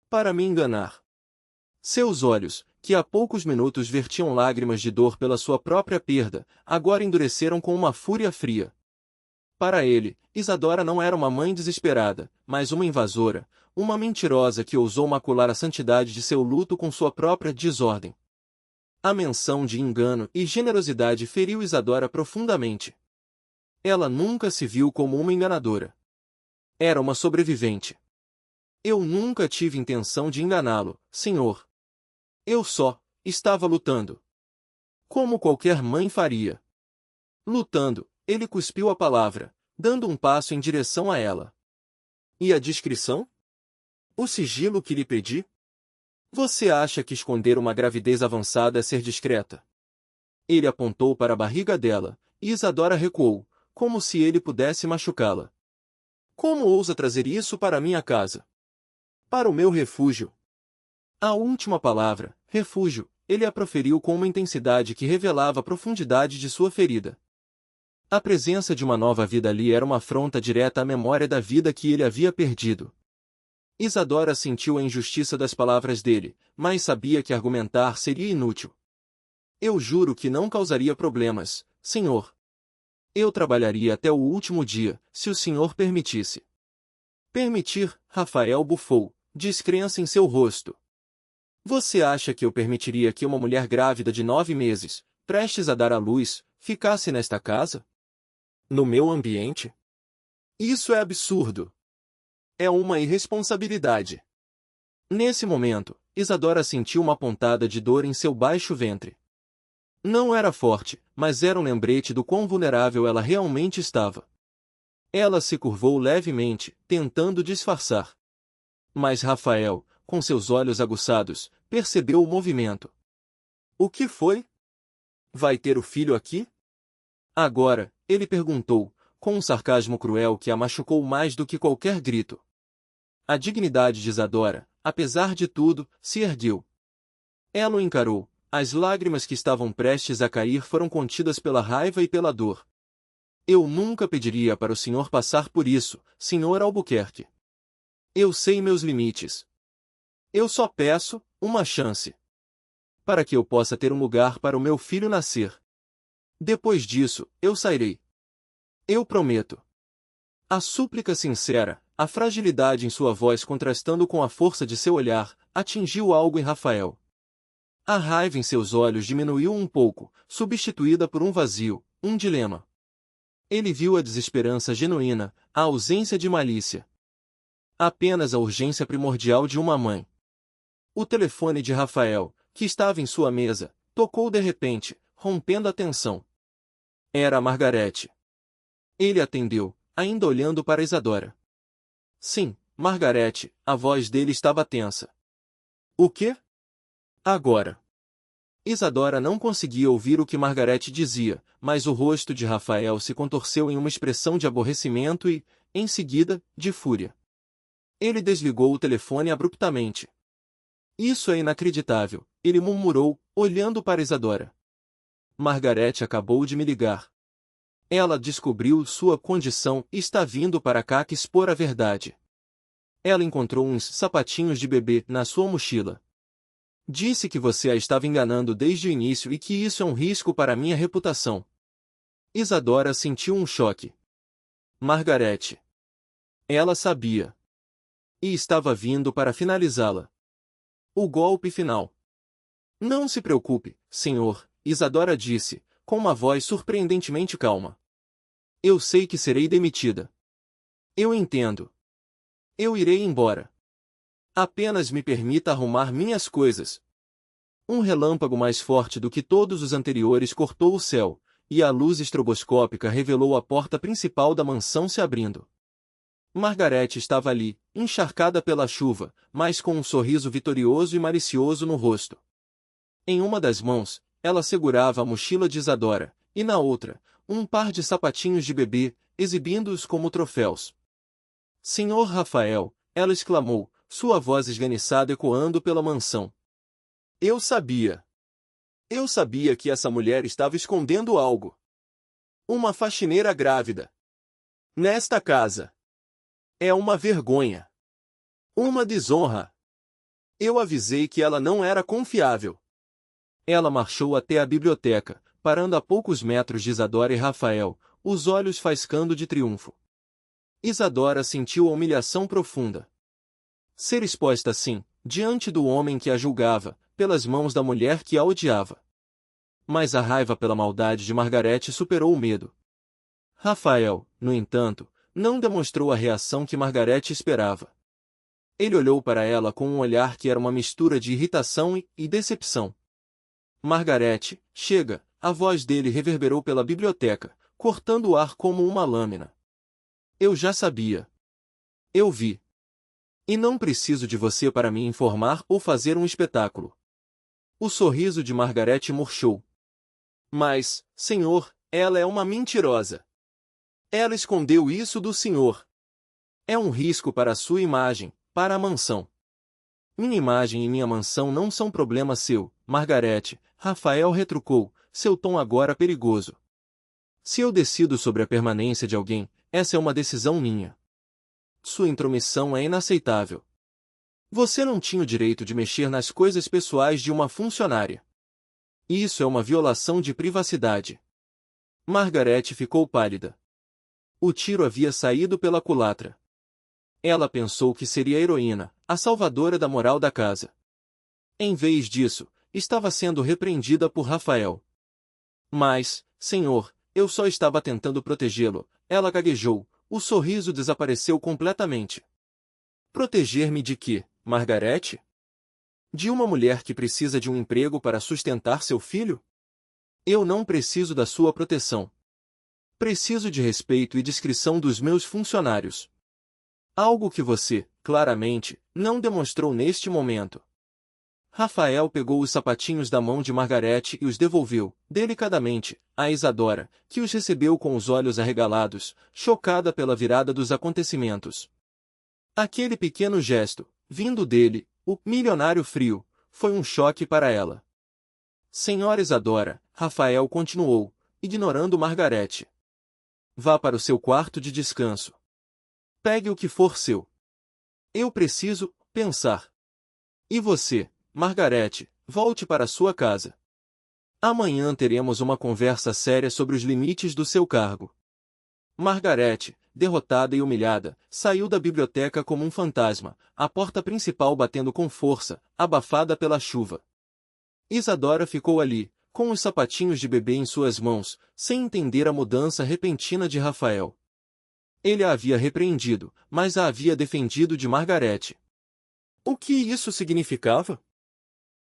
Para me enganar. Seus olhos, que há poucos minutos vertiam lágrimas de dor pela sua própria perda, agora endureceram com uma fúria fria. Para ele, Isadora não era uma mãe desesperada, mas uma invasora, uma mentirosa que ousou macular a santidade de seu luto com sua própria desordem. A menção de engano e generosidade feriu Isadora profundamente. Ela nunca se viu como uma enganadora. Era uma sobrevivente. Eu nunca tive intenção de enganá-lo, senhor. Eu só estava lutando. Como qualquer mãe faria. Lutando, ele cuspiu a palavra, dando um passo em direção a ela. E a discrição? O sigilo que lhe pedi? Você acha que esconder uma gravidez avançada é ser discreta? Ele apontou para a barriga dela, e Isadora recuou, como se ele pudesse machucá-la. Como ousa trazer isso para minha casa? Para o meu refúgio. A última palavra, refúgio, ele a proferiu com uma intensidade que revelava a profundidade de sua ferida. A presença de uma nova vida ali era uma afronta direta à memória da vida que ele havia perdido. Isadora sentiu a injustiça das palavras dele, mas sabia que argumentar seria inútil. Eu juro que não causaria problemas, senhor. Eu trabalharia até o último dia, se o senhor permitisse. Permitir, Rafael bufou, descrença em seu rosto. Você acha que eu permitiria que uma mulher grávida de 9 meses, prestes a dar à luz, ficasse nesta casa? No meu ambiente? Isso é absurdo. É uma irresponsabilidade. Nesse momento, Isadora sentiu uma pontada de dor em seu baixo ventre. Não era forte, mas era um lembrete do quão vulnerável ela realmente estava. Ela se curvou levemente, tentando disfarçar. Mas Rafael, com seus olhos aguçados, percebeu o movimento. O que foi? Vai ter o filho aqui? Agora, ele perguntou, com um sarcasmo cruel que a machucou mais do que qualquer grito. A dignidade de Isadora, apesar de tudo, se ergueu. Ela o encarou. As lágrimas que estavam prestes a cair foram contidas pela raiva e pela dor. Eu nunca pediria para o senhor passar por isso, senhor Albuquerque. Eu sei meus limites. Eu só peço uma chance. Para que eu possa ter um lugar para o meu filho nascer. Depois disso, eu sairei. Eu prometo. A súplica sincera, a fragilidade em sua voz contrastando com a força de seu olhar, atingiu algo em Rafael. A raiva em seus olhos diminuiu um pouco, substituída por um vazio, um dilema. Ele viu a desesperança genuína, a ausência de malícia. Apenas a urgência primordial de uma mãe. O telefone de Rafael, que estava em sua mesa, tocou de repente, rompendo a tensão. Era a Margarete. Ele atendeu, ainda olhando para Isadora. Sim, Margarete, a voz dele estava tensa. O quê? Agora. Isadora não conseguia ouvir o que Margareth dizia, mas o rosto de Rafael se contorceu em uma expressão de aborrecimento e, em seguida, de fúria. Ele desligou o telefone abruptamente. Isso é inacreditável, ele murmurou, olhando para Isadora. Margareth acabou de me ligar. Ela descobriu sua condição e está vindo para cá que expor a verdade. Ela encontrou uns sapatinhos de bebê na sua mochila. Disse que você a estava enganando desde o início e que isso é um risco para minha reputação. Isadora sentiu um choque. Margareth. Ela sabia. E estava vindo para finalizá-la. O golpe final. Não se preocupe, senhor, Isadora disse, com uma voz surpreendentemente calma. Eu sei que serei demitida. Eu entendo. Eu irei embora. Apenas me permita arrumar minhas coisas. Um relâmpago mais forte do que todos os anteriores cortou o céu, e a luz estroboscópica revelou a porta principal da mansão se abrindo. Margareth estava ali, encharcada pela chuva, mas com um sorriso vitorioso e malicioso no rosto. Em uma das mãos, ela segurava a mochila de Isadora, e na outra, um par de sapatinhos de bebê, exibindo-os como troféus. Senhor Rafael, ela exclamou, sua voz esganiçada ecoando pela mansão. Eu sabia. Eu sabia que essa mulher estava escondendo algo. Uma faxineira grávida. Nesta casa. É uma vergonha. Uma desonra. Eu avisei que ela não era confiável. Ela marchou até a biblioteca, parando a poucos metros de Isadora e Rafael, os olhos faiscando de triunfo. Isadora sentiu a humilhação profunda. Ser exposta assim, diante do homem que a julgava, pelas mãos da mulher que a odiava. Mas a raiva pela maldade de Margareth superou o medo. Rafael, no entanto, não demonstrou a reação que Margareth esperava. Ele olhou para ela com um olhar que era uma mistura de irritação e decepção. Margareth, chega! A voz dele reverberou pela biblioteca, cortando o ar como uma lâmina. Eu já sabia. Eu vi. E não preciso de você para me informar ou fazer um espetáculo. O sorriso de Margareth murchou. Mas, senhor, ela é uma mentirosa. Ela escondeu isso do senhor. É um risco para a sua imagem, para a mansão. Minha imagem e minha mansão não são problema seu, Margareth, Rafael retrucou, seu tom agora perigoso. Se eu decido sobre a permanência de alguém, essa é uma decisão minha. Sua intromissão é inaceitável. Você não tinha o direito de mexer nas coisas pessoais de uma funcionária. Isso é uma violação de privacidade. Margareth ficou pálida. O tiro havia saído pela culatra. Ela pensou que seria a heroína, a salvadora da moral da casa. Em vez disso, estava sendo repreendida por Rafael. Mas, senhor, eu só estava tentando protegê-lo, ela gaguejou, o sorriso desapareceu completamente. Proteger-me de quê, Margareth? De uma mulher que precisa de um emprego para sustentar seu filho? Eu não preciso da sua proteção. Preciso de respeito e discrição dos meus funcionários. Algo que você, claramente, não demonstrou neste momento. Rafael pegou os sapatinhos da mão de Margareth e os devolveu, delicadamente, a Isadora, que os recebeu com os olhos arregalados, chocada pela virada dos acontecimentos. Aquele pequeno gesto, vindo dele, o milionário frio, foi um choque para ela. Senhora Isadora, Rafael continuou, ignorando Margareth. Vá para o seu quarto de descanso. Pegue o que for seu. Eu preciso pensar. E você, Margareth, volte para sua casa. Amanhã teremos uma conversa séria sobre os limites do seu cargo. Margareth, derrotada e humilhada, saiu da biblioteca como um fantasma, a porta principal batendo com força, abafada pela chuva. Isadora ficou ali, com os sapatinhos de bebê em suas mãos, sem entender a mudança repentina de Rafael. Ele a havia repreendido, mas a havia defendido de Margareth. O que isso significava?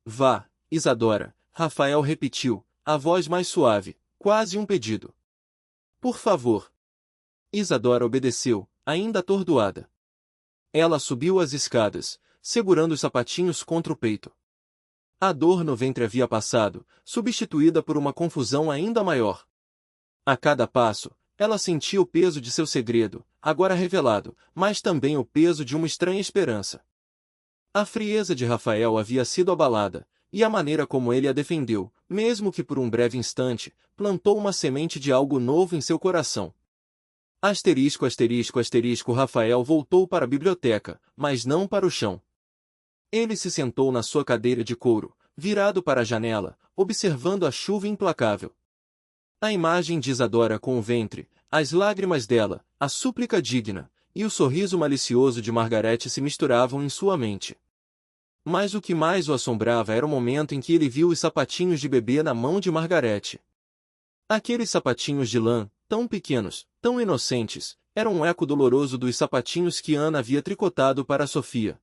Vá, Isadora, Rafael repetiu, a voz mais suave, quase um pedido. Por favor. Isadora obedeceu, ainda atordoada. Ela subiu as escadas, segurando os sapatinhos contra o peito. A dor no ventre havia passado, substituída por uma confusão ainda maior. A cada passo, ela sentia o peso de seu segredo, agora revelado, mas também o peso de uma estranha esperança. A frieza de Rafael havia sido abalada, e a maneira como ele a defendeu, mesmo que por um breve instante, plantou uma semente de algo novo em seu coração. Rafael voltou para a biblioteca, mas não para o chão. Ele se sentou na sua cadeira de couro, virado para a janela, observando a chuva implacável. A imagem de Isadora com o ventre, as lágrimas dela, a súplica digna, e o sorriso malicioso de Margarete se misturavam em sua mente. Mas o que mais o assombrava era o momento em que ele viu os sapatinhos de bebê na mão de Margarete. Aqueles sapatinhos de lã, tão pequenos, tão inocentes, eram um eco doloroso dos sapatinhos que Ana havia tricotado para Sofia.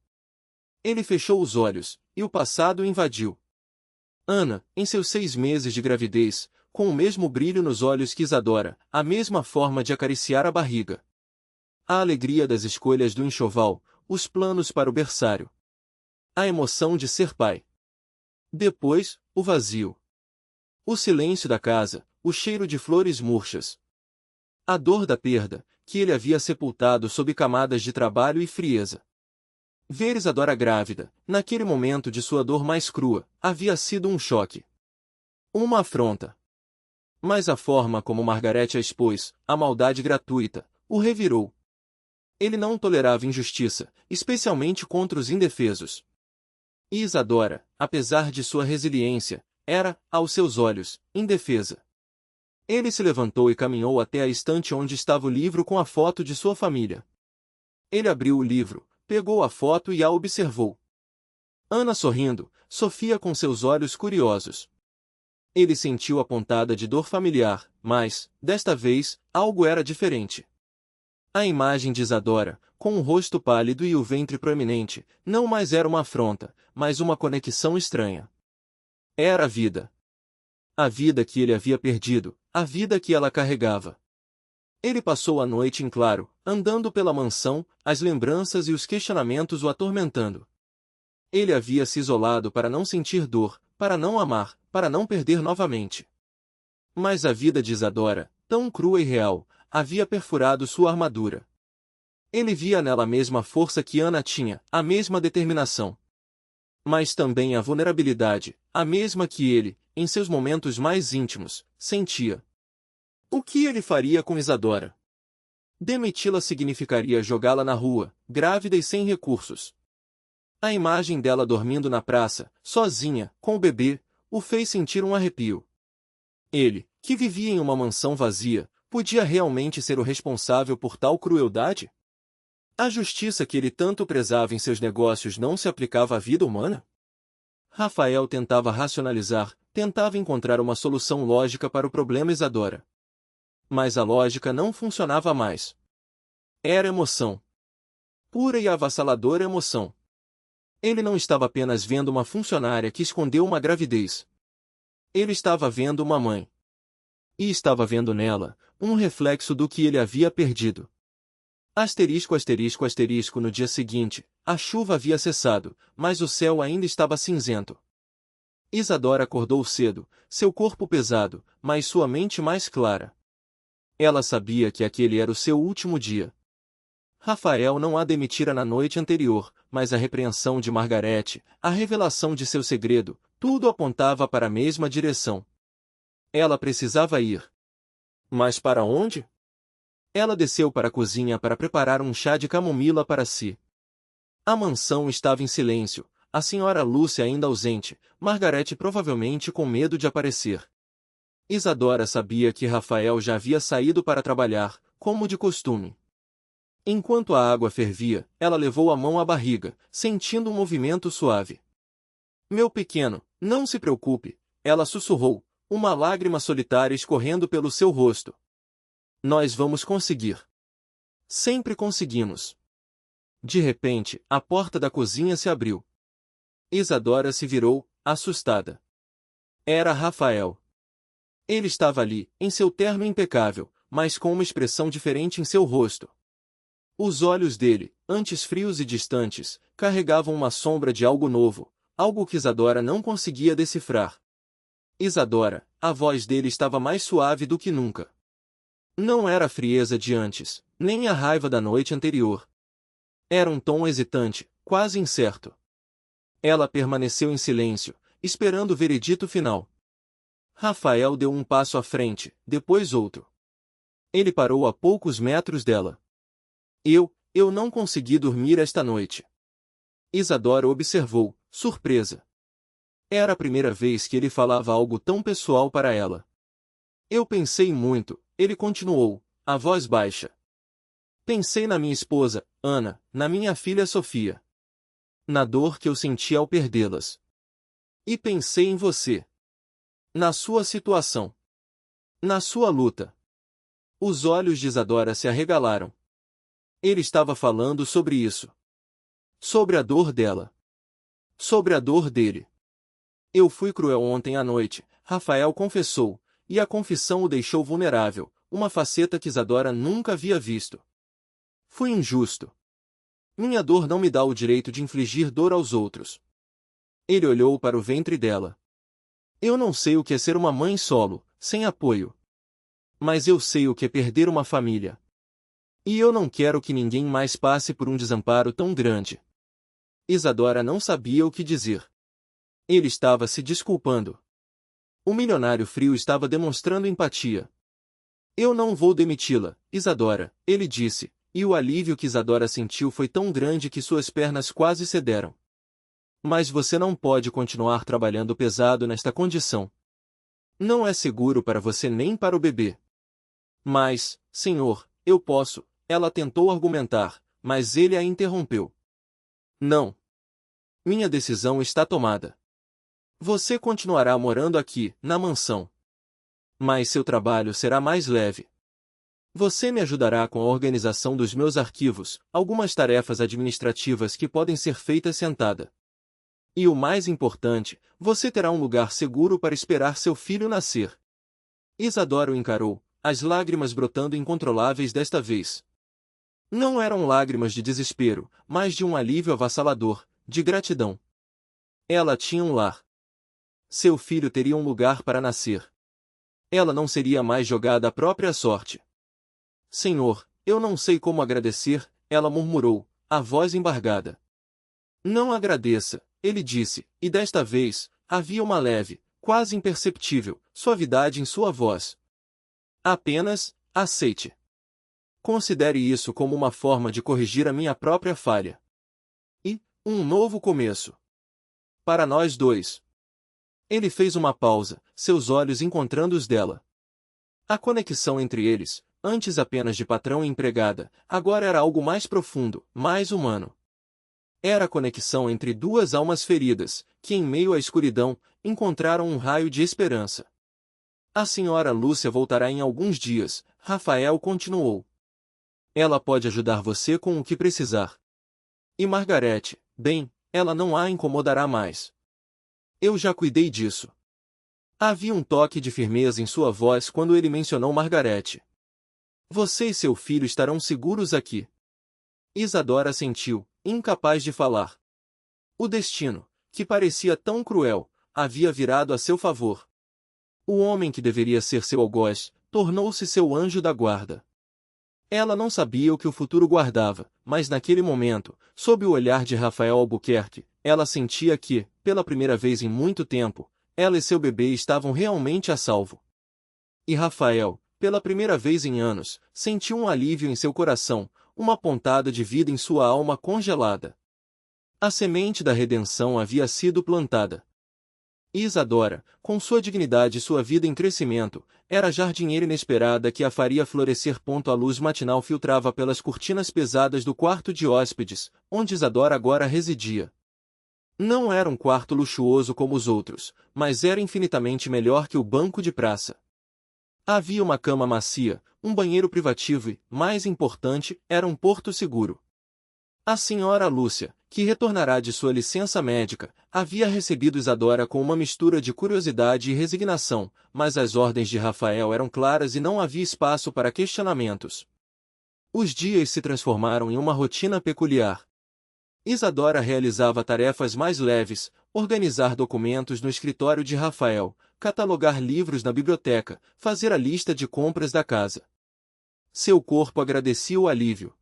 Ele fechou os olhos, e o passado o invadiu. Ana, em seus 6 meses de gravidez, com o mesmo brilho nos olhos que Isadora, a mesma forma de acariciar a barriga. A alegria das escolhas do enxoval, os planos para o berçário. A emoção de ser pai. Depois, o vazio. O silêncio da casa, o cheiro de flores murchas. A dor da perda, que ele havia sepultado sob camadas de trabalho e frieza. Ver Isadora grávida, naquele momento de sua dor mais crua, havia sido um choque. Uma afronta. Mas a forma como Margarete a expôs, a maldade gratuita, o revirou. Ele não tolerava injustiça, especialmente contra os indefesos. E Isadora, apesar de sua resiliência, era, aos seus olhos, indefesa. Ele se levantou e caminhou até a estante onde estava o livro com a foto de sua família. Ele abriu o livro, pegou a foto e a observou. Ana sorrindo, Sofia com seus olhos curiosos. Ele sentiu a pontada de dor familiar, mas, desta vez, algo era diferente. A imagem de Isadora, com o rosto pálido e o ventre proeminente, não mais era uma afronta, mas uma conexão estranha. Era a vida. A vida que ele havia perdido, a vida que ela carregava. Ele passou a noite em claro, andando pela mansão, as lembranças e os questionamentos o atormentando. Ele havia se isolado para não sentir dor, para não amar, para não perder novamente. Mas a vida de Isadora, tão crua e real, havia perfurado sua armadura. Ele via nela a mesma força que Ana tinha, a mesma determinação. Mas também a vulnerabilidade, a mesma que ele, em seus momentos mais íntimos, sentia. O que ele faria com Isadora? Demiti-la significaria jogá-la na rua, grávida e sem recursos. A imagem dela dormindo na praça, sozinha, com o bebê, o fez sentir um arrepio. Ele, que vivia em uma mansão vazia, podia realmente ser o responsável por tal crueldade? A justiça que ele tanto prezava em seus negócios não se aplicava à vida humana? Rafael tentava racionalizar, tentava encontrar uma solução lógica para o problema Isadora. Mas a lógica não funcionava mais. Era emoção. Pura e avassaladora emoção. Ele não estava apenas vendo uma funcionária que escondeu uma gravidez. Ele estava vendo uma mãe. E estava vendo nela um reflexo do que ele havia perdido. No dia seguinte, a chuva havia cessado, mas o céu ainda estava cinzento. Isadora acordou cedo, seu corpo pesado, mas sua mente mais clara. Ela sabia que aquele era o seu último dia. Rafael não a demitira na noite anterior, mas a repreensão de Margarete, a revelação de seu segredo, tudo apontava para a mesma direção. Ela precisava ir. Mas para onde? Ela desceu para a cozinha para preparar um chá de camomila para si. A mansão estava em silêncio, a senhora Lúcia ainda ausente, Margarete provavelmente com medo de aparecer. Isadora sabia que Rafael já havia saído para trabalhar, como de costume. Enquanto a água fervia, ela levou a mão à barriga, sentindo um movimento suave. Meu pequeno, não se preocupe, ela sussurrou, uma lágrima solitária escorrendo pelo seu rosto. Nós vamos conseguir. Sempre conseguimos. De repente, a porta da cozinha se abriu. Isadora se virou, assustada. Era Rafael. Ele estava ali, em seu terno impecável, mas com uma expressão diferente em seu rosto. Os olhos dele, antes frios e distantes, carregavam uma sombra de algo novo, algo que Isadora não conseguia decifrar. Isadora, a voz dele estava mais suave do que nunca. Não era a frieza de antes, nem a raiva da noite anterior. Era um tom hesitante, quase incerto. Ela permaneceu em silêncio, esperando o veredito final. Rafael deu um passo à frente, depois outro. Ele parou a poucos metros dela. Eu não consegui dormir esta noite. Isadora observou, surpresa. Era a primeira vez que ele falava algo tão pessoal para ela. Eu pensei muito, ele continuou, a voz baixa. Pensei na minha esposa, Ana, na minha filha Sofia. Na dor que eu senti ao perdê-las. E pensei em você. Na sua situação. Na sua luta. Os olhos de Isadora se arregalaram. Ele estava falando sobre isso. Sobre a dor dela. Sobre a dor dele. Eu fui cruel ontem à noite, Rafael confessou, e a confissão o deixou vulnerável, uma faceta que Isadora nunca havia visto. Fui injusto. Minha dor não me dá o direito de infligir dor aos outros. Ele olhou para o ventre dela. Eu não sei o que é ser uma mãe solo, sem apoio. Mas eu sei o que é perder uma família. E eu não quero que ninguém mais passe por um desamparo tão grande. Isadora não sabia o que dizer. Ele estava se desculpando. O milionário frio estava demonstrando empatia. Eu não vou demiti-la, Isadora, ele disse, e o alívio que Isadora sentiu foi tão grande que suas pernas quase cederam. Mas você não pode continuar trabalhando pesado nesta condição. Não é seguro para você nem para o bebê. Mas, senhor, eu posso, ela tentou argumentar, mas ele a interrompeu. Não. Minha decisão está tomada. Você continuará morando aqui, na mansão. Mas seu trabalho será mais leve. Você me ajudará com a organização dos meus arquivos, algumas tarefas administrativas que podem ser feitas sentada. E o mais importante, você terá um lugar seguro para esperar seu filho nascer. Isadora o encarou, as lágrimas brotando incontroláveis desta vez. Não eram lágrimas de desespero, mas de um alívio avassalador, de gratidão. Ela tinha um lar. Seu filho teria um lugar para nascer. Ela não seria mais jogada à própria sorte. Senhor, eu não sei como agradecer, ela murmurou, a voz embargada. Não agradeça, ele disse, e desta vez, havia uma leve, quase imperceptível, suavidade em sua voz. Apenas, aceite. Considere isso como uma forma de corrigir a minha própria falha. E, um novo começo. Para nós dois. Ele fez uma pausa, seus olhos encontrando os dela. A conexão entre eles, antes apenas de patrão e empregada, agora era algo mais profundo, mais humano. Era a conexão entre duas almas feridas, que em meio à escuridão, encontraram um raio de esperança. A senhora Lúcia voltará em alguns dias, Rafael continuou. Ela pode ajudar você com o que precisar. E Margarete, bem, ela não a incomodará mais. Eu já cuidei disso. Havia um toque de firmeza em sua voz quando ele mencionou Margarete. Você e seu filho estarão seguros aqui. Isadora sentiu, incapaz de falar. O destino, que parecia tão cruel, havia virado a seu favor. O homem que deveria ser seu algoz, tornou-se seu anjo da guarda. Ela não sabia o que o futuro guardava, mas naquele momento, sob o olhar de Rafael Albuquerque, ela sentia que, pela primeira vez em muito tempo, ela e seu bebê estavam realmente a salvo. E Rafael, pela primeira vez em anos, sentiu um alívio em seu coração, uma pontada de vida em sua alma congelada. A semente da redenção havia sido plantada. Isadora, com sua dignidade e sua vida em crescimento, era a jardineira inesperada que a faria florescer. A luz matinal filtrava pelas cortinas pesadas do quarto de hóspedes, onde Isadora agora residia. Não era um quarto luxuoso como os outros, mas era infinitamente melhor que o banco de praça. Havia uma cama macia, um banheiro privativo e, mais importante, era um porto seguro. A senhora Lúcia, que retornará de sua licença médica, havia recebido Isadora com uma mistura de curiosidade e resignação, mas as ordens de Rafael eram claras e não havia espaço para questionamentos. Os dias se transformaram em uma rotina peculiar. Isadora realizava tarefas mais leves, organizar documentos no escritório de Rafael, catalogar livros na biblioteca, fazer a lista de compras da casa. Seu corpo agradecia o alívio.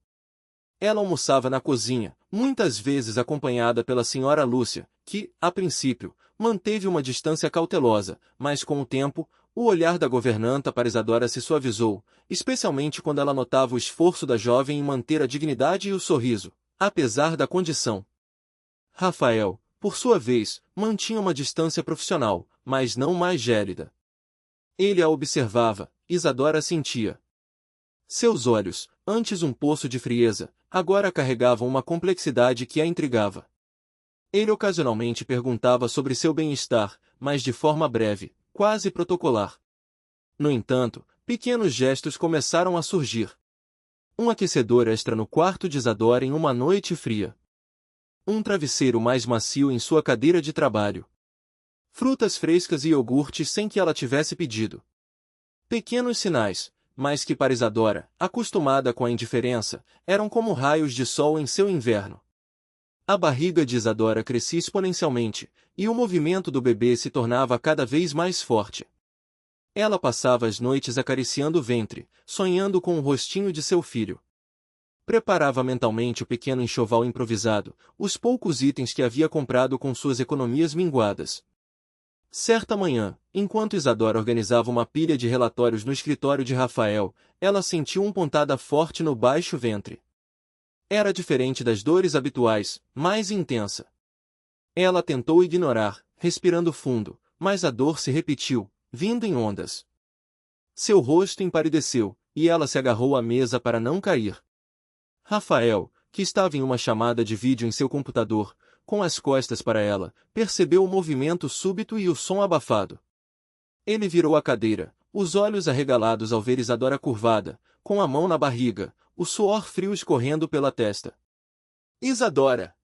Ela almoçava na cozinha, muitas vezes acompanhada pela senhora Lúcia, que, a princípio, manteve uma distância cautelosa, mas com o tempo, o olhar da governanta para Isadora se suavizou, especialmente quando ela notava o esforço da jovem em manter a dignidade e o sorriso, apesar da condição. Rafael, por sua vez, mantinha uma distância profissional, mas não mais gélida. Ele a observava, Isadora sentia. Seus olhos, antes um poço de frieza, agora carregavam uma complexidade que a intrigava. Ele ocasionalmente perguntava sobre seu bem-estar, mas de forma breve, quase protocolar. No entanto, pequenos gestos começaram a surgir. Um aquecedor extra no quarto de Isadora em uma noite fria. Um travesseiro mais macio em sua cadeira de trabalho. Frutas frescas e iogurtes sem que ela tivesse pedido. Pequenos sinais, mas que para Isadora, acostumada com a indiferença, eram como raios de sol em seu inverno. A barriga de Isadora crescia exponencialmente, e o movimento do bebê se tornava cada vez mais forte. Ela passava as noites acariciando o ventre, sonhando com o rostinho de seu filho. Preparava mentalmente o pequeno enxoval improvisado, os poucos itens que havia comprado com suas economias minguadas. Certa manhã, enquanto Isadora organizava uma pilha de relatórios no escritório de Rafael, ela sentiu uma pontada forte no baixo ventre. Era diferente das dores habituais, mais intensa. Ela tentou ignorar, respirando fundo, mas a dor se repetiu, vindo em ondas. Seu rosto empalideceu, e ela se agarrou à mesa para não cair. Rafael, que estava em uma chamada de vídeo em seu computador, com as costas para ela, percebeu o movimento súbito e o som abafado. Ele virou a cadeira, os olhos arregalados ao ver Isadora curvada, com a mão na barriga, o suor frio escorrendo pela testa. Isadora!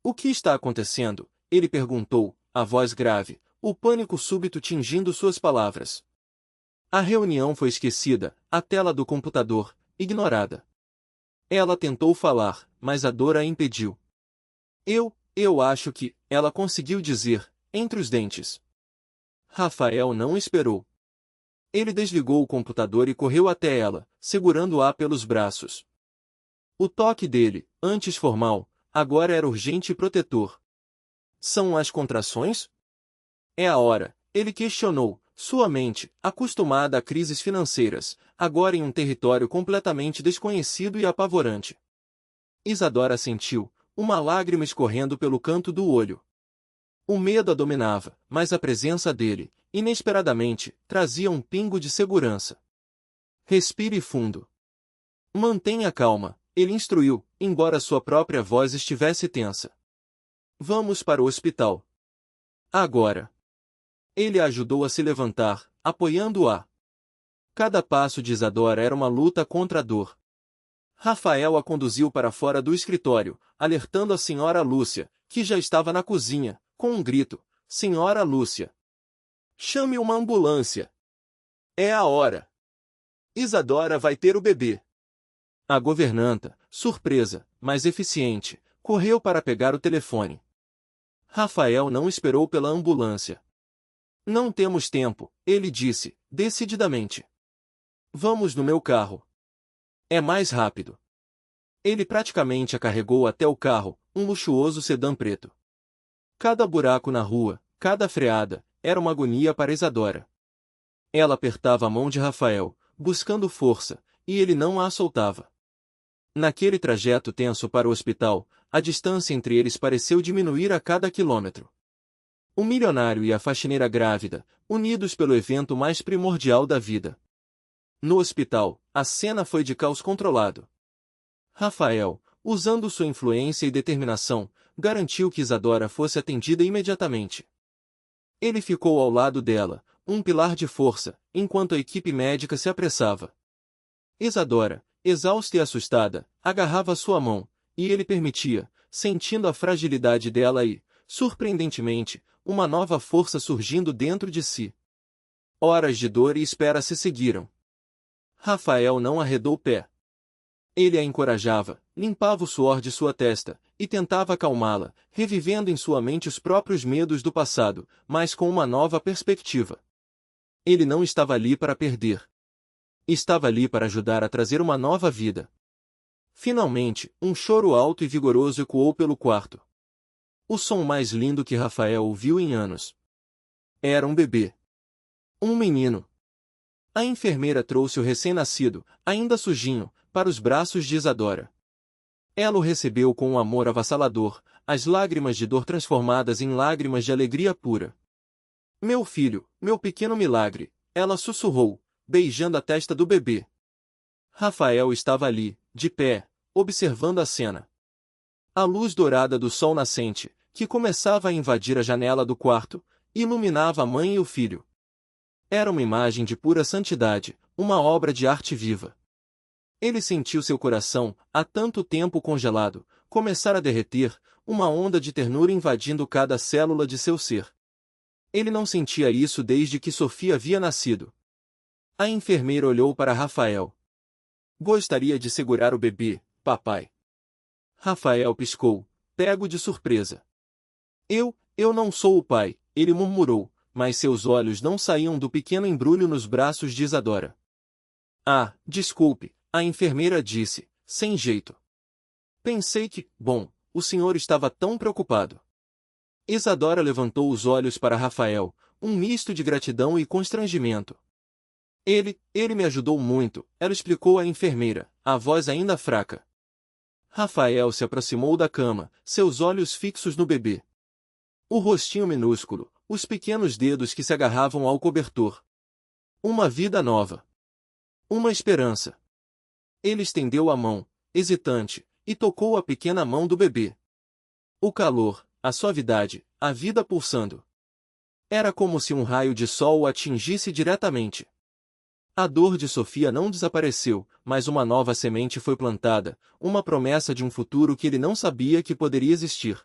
O que está acontecendo? Ele perguntou, a voz grave, o pânico súbito tingindo suas palavras. A reunião foi esquecida, a tela do computador, ignorada. Ela tentou falar, mas a dor a impediu. Eu acho que, ela conseguiu dizer, entre os dentes. Rafael não esperou. Ele desligou o computador e correu até ela, segurando-a pelos braços. O toque dele, antes formal, agora era urgente e protetor. São as contrações? É a hora, ele questionou, sua mente, acostumada a crises financeiras, agora em um território completamente desconhecido e apavorante. Isadora sentiu, uma lágrima escorrendo pelo canto do olho. O medo a dominava, mas a presença dele, inesperadamente, trazia um pingo de segurança. Respire fundo. Mantenha calma, ele instruiu, embora sua própria voz estivesse tensa. Vamos para o hospital. Agora. Ele a ajudou a se levantar, apoiando-a. Cada passo de Isadora era uma luta contra a dor. Rafael a conduziu para fora do escritório, alertando a senhora Lúcia, que já estava na cozinha, com um grito. Senhora Lúcia! Chame uma ambulância! É a hora! Isadora vai ter o bebê! A governanta, surpresa, mas eficiente, correu para pegar o telefone. Rafael não esperou pela ambulância. Não temos tempo, ele disse, decididamente. Vamos no meu carro. É mais rápido. Ele praticamente a carregou até o carro, um luxuoso sedã preto. Cada buraco na rua, cada freada, era uma agonia para Isadora. Ela apertava a mão de Rafael, buscando força, e ele não a soltava. Naquele trajeto tenso para o hospital, a distância entre eles pareceu diminuir a cada quilômetro. O milionário e a faxineira grávida, unidos pelo evento mais primordial da vida. No hospital, a cena foi de caos controlado. Rafael, usando sua influência e determinação, garantiu que Isadora fosse atendida imediatamente. Ele ficou ao lado dela, um pilar de força, enquanto a equipe médica se apressava. Isadora, exausta e assustada, agarrava sua mão, e ele permitia, sentindo a fragilidade dela e, surpreendentemente, uma nova força surgindo dentro de si. Horas de dor e espera se seguiram. Rafael não arredou o pé. Ele a encorajava, limpava o suor de sua testa, e tentava acalmá-la, revivendo em sua mente os próprios medos do passado, mas com uma nova perspectiva. Ele não estava ali para perder. Estava ali para ajudar a trazer uma nova vida. Finalmente, um choro alto e vigoroso ecoou pelo quarto. O som mais lindo que Rafael ouviu em anos. Era um bebê. Um menino. A enfermeira trouxe o recém-nascido, ainda sujinho, para os braços de Isadora. Ela o recebeu com um amor avassalador, as lágrimas de dor transformadas em lágrimas de alegria pura. Meu filho, meu pequeno milagre, ela sussurrou, beijando a testa do bebê. Rafael estava ali, de pé, observando a cena. A luz dourada do sol nascente, que começava a invadir a janela do quarto, iluminava a mãe e o filho. Era uma imagem de pura santidade, uma obra de arte viva. Ele sentiu seu coração, há tanto tempo congelado, começar a derreter, uma onda de ternura invadindo cada célula de seu ser. Ele não sentia isso desde que Sofia havia nascido. A enfermeira olhou para Rafael. Gostaria de segurar o bebê, papai. Rafael piscou, pego de surpresa. Eu não sou o pai, ele murmurou, mas seus olhos não saíam do pequeno embrulho nos braços de Isadora. Ah, desculpe, a enfermeira disse, sem jeito. Pensei que, bom, o senhor estava tão preocupado. Isadora levantou os olhos para Rafael, um misto de gratidão e constrangimento. Ele me ajudou muito, ela explicou à enfermeira, a voz ainda fraca. Rafael se aproximou da cama, seus olhos fixos no bebê. O rostinho minúsculo, os pequenos dedos que se agarravam ao cobertor. Uma vida nova. Uma esperança. Ele estendeu a mão, hesitante, e tocou a pequena mão do bebê. O calor, a suavidade, a vida pulsando. Era como se um raio de sol o atingisse diretamente. A dor de Sofia não desapareceu, mas uma nova semente foi plantada, uma promessa de um futuro que ele não sabia que poderia existir.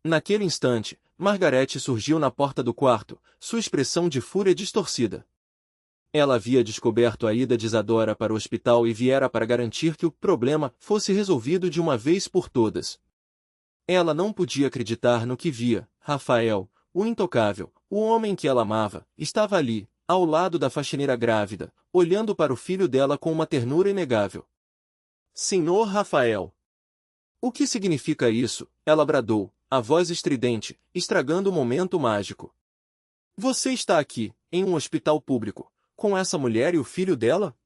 Naquele instante, Margarete surgiu na porta do quarto, sua expressão de fúria distorcida. Ela havia descoberto a ida de Isadora para o hospital e viera para garantir que o problema fosse resolvido de uma vez por todas. Ela não podia acreditar no que via. Rafael, o intocável, o homem que ela amava, estava ali, ao lado da faxineira grávida, olhando para o filho dela com uma ternura inegável. Senhor Rafael! O que significa isso? Ela bradou, a voz estridente, estragando o momento mágico. Você está aqui, em um hospital público, com essa mulher e o filho dela?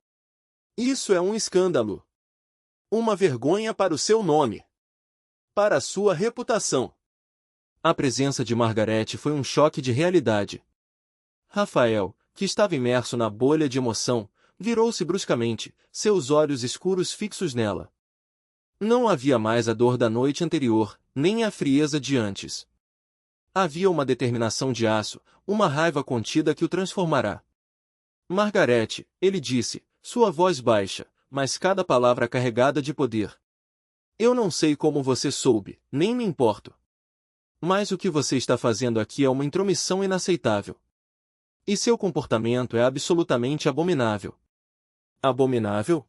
Isso é um escândalo. Uma vergonha para o seu nome. Para a sua reputação. A presença de Margarete foi um choque de realidade. Rafael, que estava imerso na bolha de emoção, virou-se bruscamente, seus olhos escuros fixos nela. Não havia mais a dor da noite anterior, nem a frieza de antes. Havia uma determinação de aço, uma raiva contida que o transformará. Margarete, ele disse, sua voz baixa, mas cada palavra carregada de poder. Eu não sei como você soube, nem me importo. Mas o que você está fazendo aqui é uma intromissão inaceitável. E seu comportamento é absolutamente abominável. Abominável?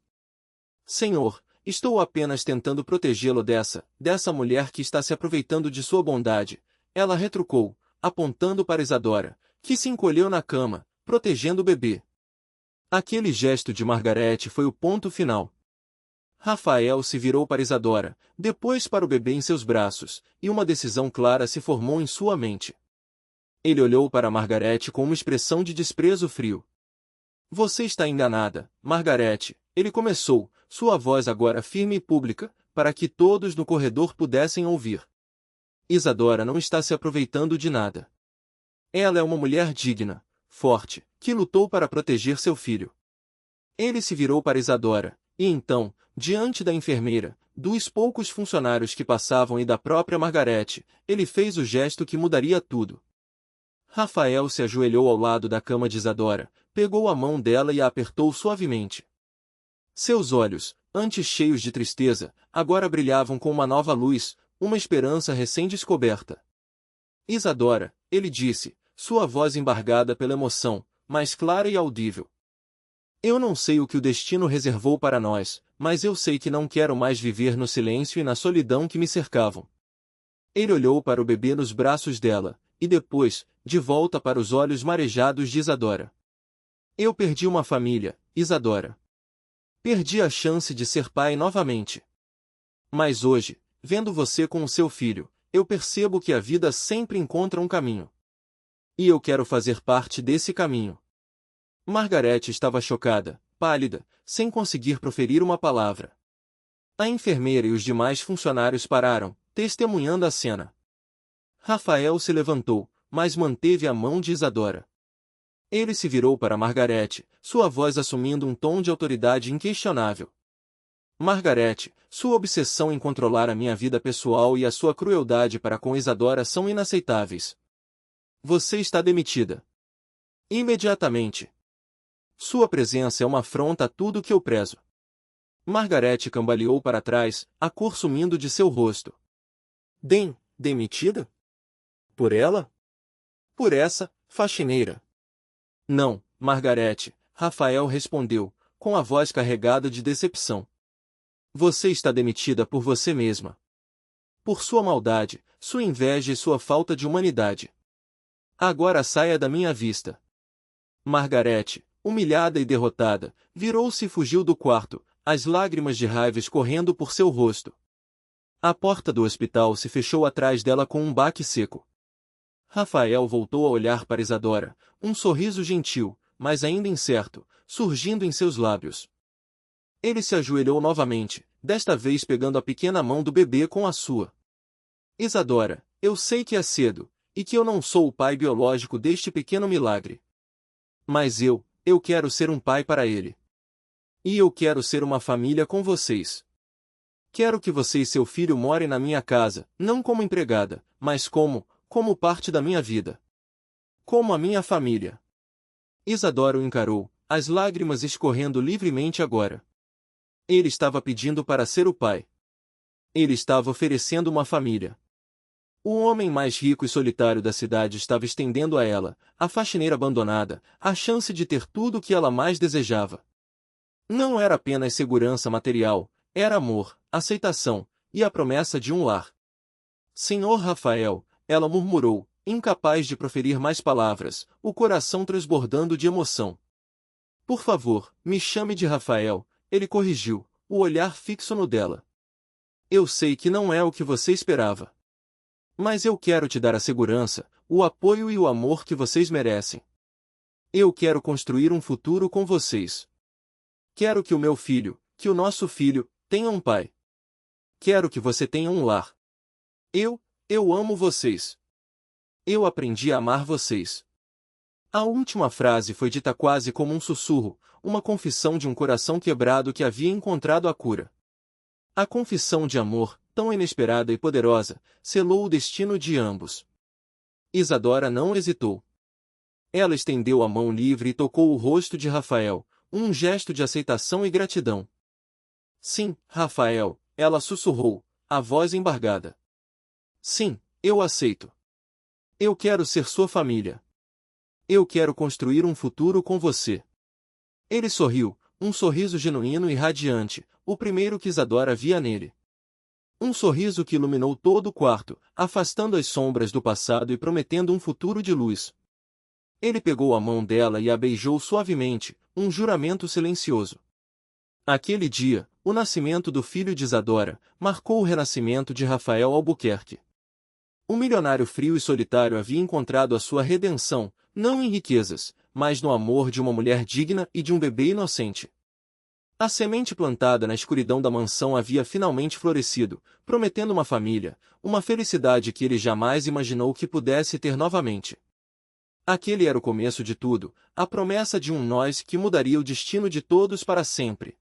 Senhor, estou apenas tentando protegê-lo dessa mulher que está se aproveitando de sua bondade, ela retrucou, apontando para Isadora, que se encolheu na cama, protegendo o bebê. Aquele gesto de Margarete foi o ponto final. Rafael se virou para Isadora, depois para o bebê em seus braços, e uma decisão clara se formou em sua mente. Ele olhou para Margarete com uma expressão de desprezo frio. Você está enganada, Margarete, ele começou, sua voz agora firme e pública, para que todos no corredor pudessem ouvir. Isadora não está se aproveitando de nada. Ela é uma mulher digna, forte, que lutou para proteger seu filho. Ele se virou para Isadora, e então, diante da enfermeira, dos poucos funcionários que passavam e da própria Margarete, ele fez o gesto que mudaria tudo. Rafael se ajoelhou ao lado da cama de Isadora, pegou a mão dela e a apertou suavemente. Seus olhos, antes cheios de tristeza, agora brilhavam com uma nova luz, uma esperança recém-descoberta. Isadora, ele disse, sua voz embargada pela emoção, mas clara e audível. Eu não sei o que o destino reservou para nós, mas eu sei que não quero mais viver no silêncio e na solidão que me cercavam. Ele olhou para o bebê nos braços dela, e depois, de volta para os olhos marejados de Isadora. Eu perdi uma família, Isadora. Perdi a chance de ser pai novamente. Mas hoje, vendo você com o seu filho, eu percebo que a vida sempre encontra um caminho. E eu quero fazer parte desse caminho. Margaret estava chocada, pálida, sem conseguir proferir uma palavra. A enfermeira e os demais funcionários pararam, testemunhando a cena. Rafael se levantou, mas manteve a mão de Isadora. Ele se virou para Margaret, sua voz assumindo um tom de autoridade inquestionável. Margaret, sua obsessão em controlar a minha vida pessoal e a sua crueldade para com Isadora são inaceitáveis. Você está demitida. Imediatamente. Sua presença é uma afronta a tudo que eu prezo. Margaret cambaleou para trás, a cor sumindo de seu rosto. Demitida? Por ela? Por essa, faxineira. Não, Margaret, Rafael respondeu, com a voz carregada de decepção. Você está demitida por você mesma. Por sua maldade, sua inveja e sua falta de humanidade. Agora saia da minha vista. Margaret, humilhada e derrotada, virou-se e fugiu do quarto, as lágrimas de raiva escorrendo por seu rosto. A porta do hospital se fechou atrás dela com um baque seco. Rafael voltou a olhar para Isadora, um sorriso gentil, mas ainda incerto, surgindo em seus lábios. Ele se ajoelhou novamente, desta vez pegando a pequena mão do bebê com a sua. Isadora, eu sei que é cedo, e que eu não sou o pai biológico deste pequeno milagre. Mas eu quero ser um pai para ele. E eu quero ser uma família com vocês. Quero que você e seu filho morem na minha casa, não como empregada, mas como parte da minha vida. Como a minha família. Isadora o encarou, as lágrimas escorrendo livremente agora. Ele estava pedindo para ser o pai. Ele estava oferecendo uma família. O homem mais rico e solitário da cidade estava estendendo a ela, a faxineira abandonada, a chance de ter tudo o que ela mais desejava. Não era apenas segurança material, era amor, aceitação, e a promessa de um lar. Senhor Rafael, ela murmurou, incapaz de proferir mais palavras, o coração transbordando de emoção. Por favor, me chame de Rafael, ele corrigiu, o olhar fixo no dela. Eu sei que não é o que você esperava. Mas eu quero te dar a segurança, o apoio e o amor que vocês merecem. Eu quero construir um futuro com vocês. Quero que o meu filho, que o nosso filho, tenha um pai. Quero que você tenha um lar. Eu amo vocês. Eu aprendi a amar vocês. A última frase foi dita quase como um sussurro, uma confissão de um coração quebrado que havia encontrado a cura. A confissão de amor, tão inesperada e poderosa, selou o destino de ambos. Isadora não hesitou. Ela estendeu a mão livre e tocou o rosto de Rafael, um gesto de aceitação e gratidão. Sim, Rafael, ela sussurrou, a voz embargada. Sim, eu aceito. Eu quero ser sua família. Eu quero construir um futuro com você. Ele sorriu, um sorriso genuíno e radiante, o primeiro que Isadora via nele. Um sorriso que iluminou todo o quarto, afastando as sombras do passado e prometendo um futuro de luz. Ele pegou a mão dela e a beijou suavemente, um juramento silencioso. Aquele dia, o nascimento do filho de Isadora, marcou o renascimento de Rafael Albuquerque. O milionário frio e solitário havia encontrado a sua redenção, não em riquezas, mas no amor de uma mulher digna e de um bebê inocente. A semente plantada na escuridão da mansão havia finalmente florescido, prometendo uma família, uma felicidade que ele jamais imaginou que pudesse ter novamente. Aquele era o começo de tudo, a promessa de um nós que mudaria o destino de todos para sempre.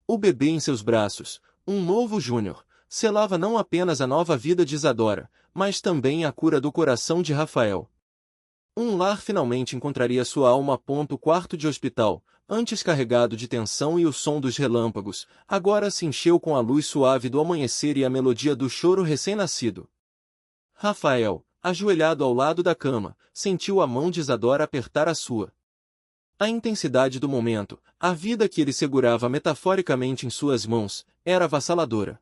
O bebê em seus braços, um novo Júnior, selava não apenas a nova vida de Isadora, mas também a cura do coração de Rafael. Um lar finalmente encontraria sua alma. O quarto de hospital, antes carregado de tensão e o som dos relâmpagos, agora se encheu com a luz suave do amanhecer e a melodia do choro recém-nascido. Rafael, ajoelhado ao lado da cama, sentiu a mão de Isadora apertar a sua. A intensidade do momento, a vida que ele segurava metaforicamente em suas mãos, era avassaladora.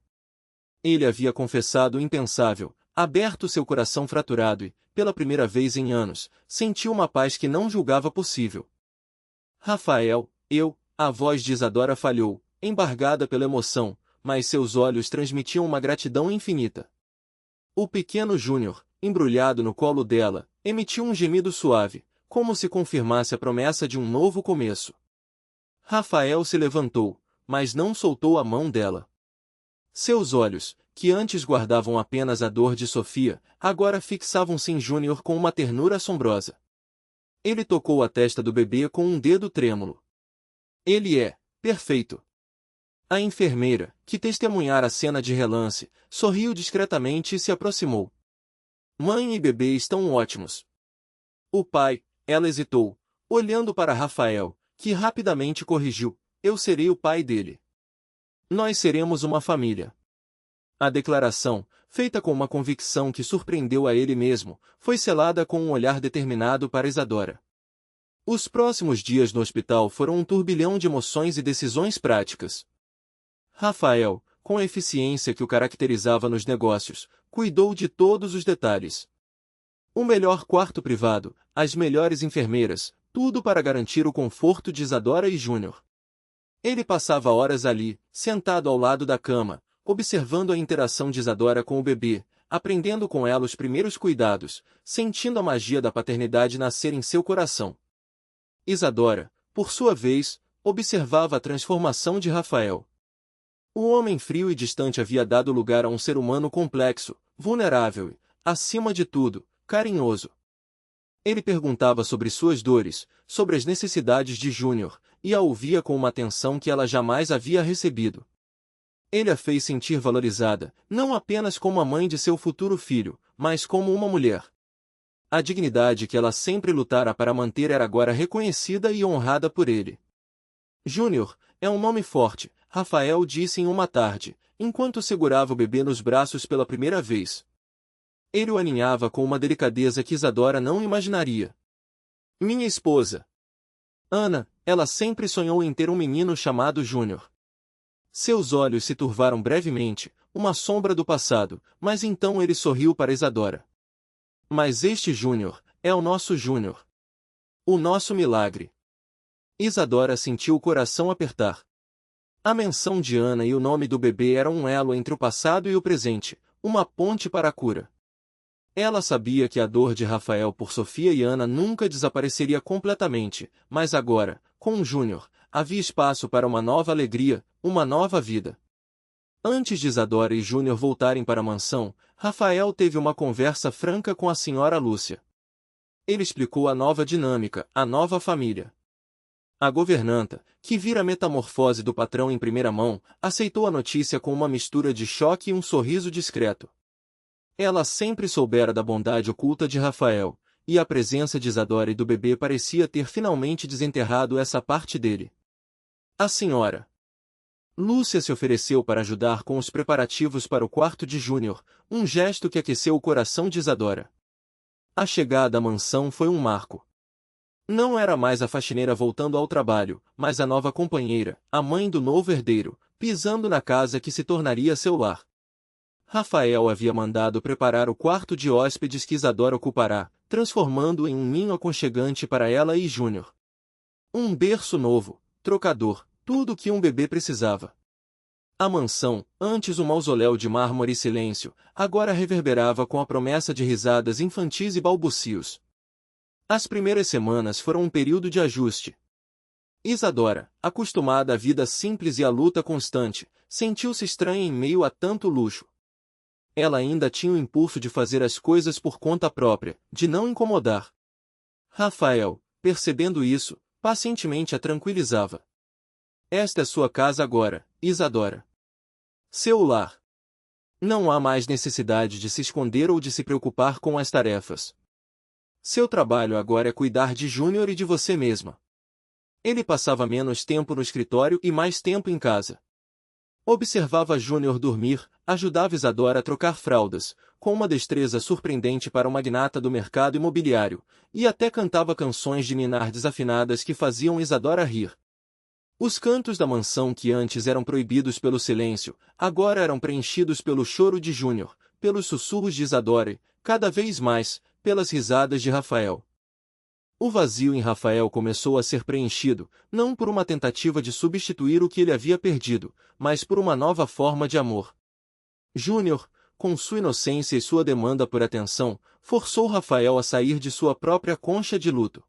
Ele havia confessado o impensável, aberto seu coração fraturado e, pela primeira vez em anos, sentiu uma paz que não julgava possível. Rafael, a voz de Isadora falhou, embargada pela emoção, mas seus olhos transmitiam uma gratidão infinita. O pequeno Júnior, embrulhado no colo dela, emitiu um gemido suave, como se confirmasse a promessa de um novo começo. Rafael se levantou, mas não soltou a mão dela. Seus olhos, que antes guardavam apenas a dor de Sofia, agora fixavam-se em Júnior com uma ternura assombrosa. Ele tocou a testa do bebê com um dedo trêmulo. Ele é perfeito. A enfermeira, que testemunhara a cena de relance, sorriu discretamente e se aproximou. Mãe e bebê estão ótimos. O pai, ela hesitou, olhando para Rafael, que rapidamente corrigiu, eu serei o pai dele. Nós seremos uma família. A declaração, feita com uma convicção que surpreendeu a ele mesmo, foi selada com um olhar determinado para Isadora. Os próximos dias no hospital foram um turbilhão de emoções e decisões práticas. Rafael, com a eficiência que o caracterizava nos negócios, cuidou de todos os detalhes. O melhor quarto privado, as melhores enfermeiras, tudo para garantir o conforto de Isadora e Júnior. Ele passava horas ali, sentado ao lado da cama, observando a interação de Isadora com o bebê, aprendendo com ela os primeiros cuidados, sentindo a magia da paternidade nascer em seu coração. Isadora, por sua vez, observava a transformação de Rafael. O homem frio e distante havia dado lugar a um ser humano complexo, vulnerável e, acima de tudo, carinhoso. Ele perguntava sobre suas dores, sobre as necessidades de Júnior, e a ouvia com uma atenção que ela jamais havia recebido. Ele a fez sentir valorizada, não apenas como a mãe de seu futuro filho, mas como uma mulher. A dignidade que ela sempre lutara para manter era agora reconhecida e honrada por ele. Júnior, é um nome forte, Rafael disse em uma tarde, enquanto segurava o bebê nos braços pela primeira vez. Ele o aninhava com uma delicadeza que Isadora não imaginaria. Minha esposa. Ana, ela sempre sonhou em ter um menino chamado Júnior. Seus olhos se turvaram brevemente, uma sombra do passado, mas então ele sorriu para Isadora. Mas este Júnior, é o nosso Júnior. O nosso milagre. Isadora sentiu o coração apertar. A menção de Ana e o nome do bebê eram um elo entre o passado e o presente, uma ponte para a cura. Ela sabia que a dor de Rafael por Sofia e Ana nunca desapareceria completamente, mas agora, com Júnior, havia espaço para uma nova alegria, uma nova vida. Antes de Isadora e Júnior voltarem para a mansão, Rafael teve uma conversa franca com a senhora Lúcia. Ele explicou a nova dinâmica, a nova família. A governanta, que vira a metamorfose do patrão em primeira mão, aceitou a notícia com uma mistura de choque e um sorriso discreto. Ela sempre soubera da bondade oculta de Rafael, e a presença de Isadora e do bebê parecia ter finalmente desenterrado essa parte dele. A senhora Lúcia se ofereceu para ajudar com os preparativos para o quarto de Júnior, um gesto que aqueceu o coração de Isadora. A chegada à mansão foi um marco. Não era mais a faxineira voltando ao trabalho, mas a nova companheira, a mãe do novo herdeiro, pisando na casa que se tornaria seu lar. Rafael havia mandado preparar o quarto de hóspedes que Isadora ocupará, transformando-o em um ninho aconchegante para ela e Júnior. Um berço novo, trocador, tudo o que um bebê precisava. A mansão, antes um mausoléu de mármore e silêncio, agora reverberava com a promessa de risadas infantis e balbucios. As primeiras semanas foram um período de ajuste. Isadora, acostumada à vida simples e à luta constante, sentiu-se estranha em meio a tanto luxo. Ela ainda tinha o impulso de fazer as coisas por conta própria, de não incomodar. Rafael, percebendo isso, pacientemente a tranquilizava. Esta é sua casa agora, Isadora. Seu lar. Não há mais necessidade de se esconder ou de se preocupar com as tarefas. Seu trabalho agora é cuidar de Júnior e de você mesma. Ele passava menos tempo no escritório e mais tempo em casa. Observava Júnior dormir, ajudava Isadora a trocar fraldas, com uma destreza surpreendente para o magnata do mercado imobiliário, e até cantava canções de ninar desafinadas que faziam Isadora rir. Os cantos da mansão que antes eram proibidos pelo silêncio, agora eram preenchidos pelo choro de Júnior, pelos sussurros de Isadora e, cada vez mais, pelas risadas de Rafael. O vazio em Rafael começou a ser preenchido, não por uma tentativa de substituir o que ele havia perdido, mas por uma nova forma de amor. Júnior, com sua inocência e sua demanda por atenção, forçou Rafael a sair de sua própria concha de luto.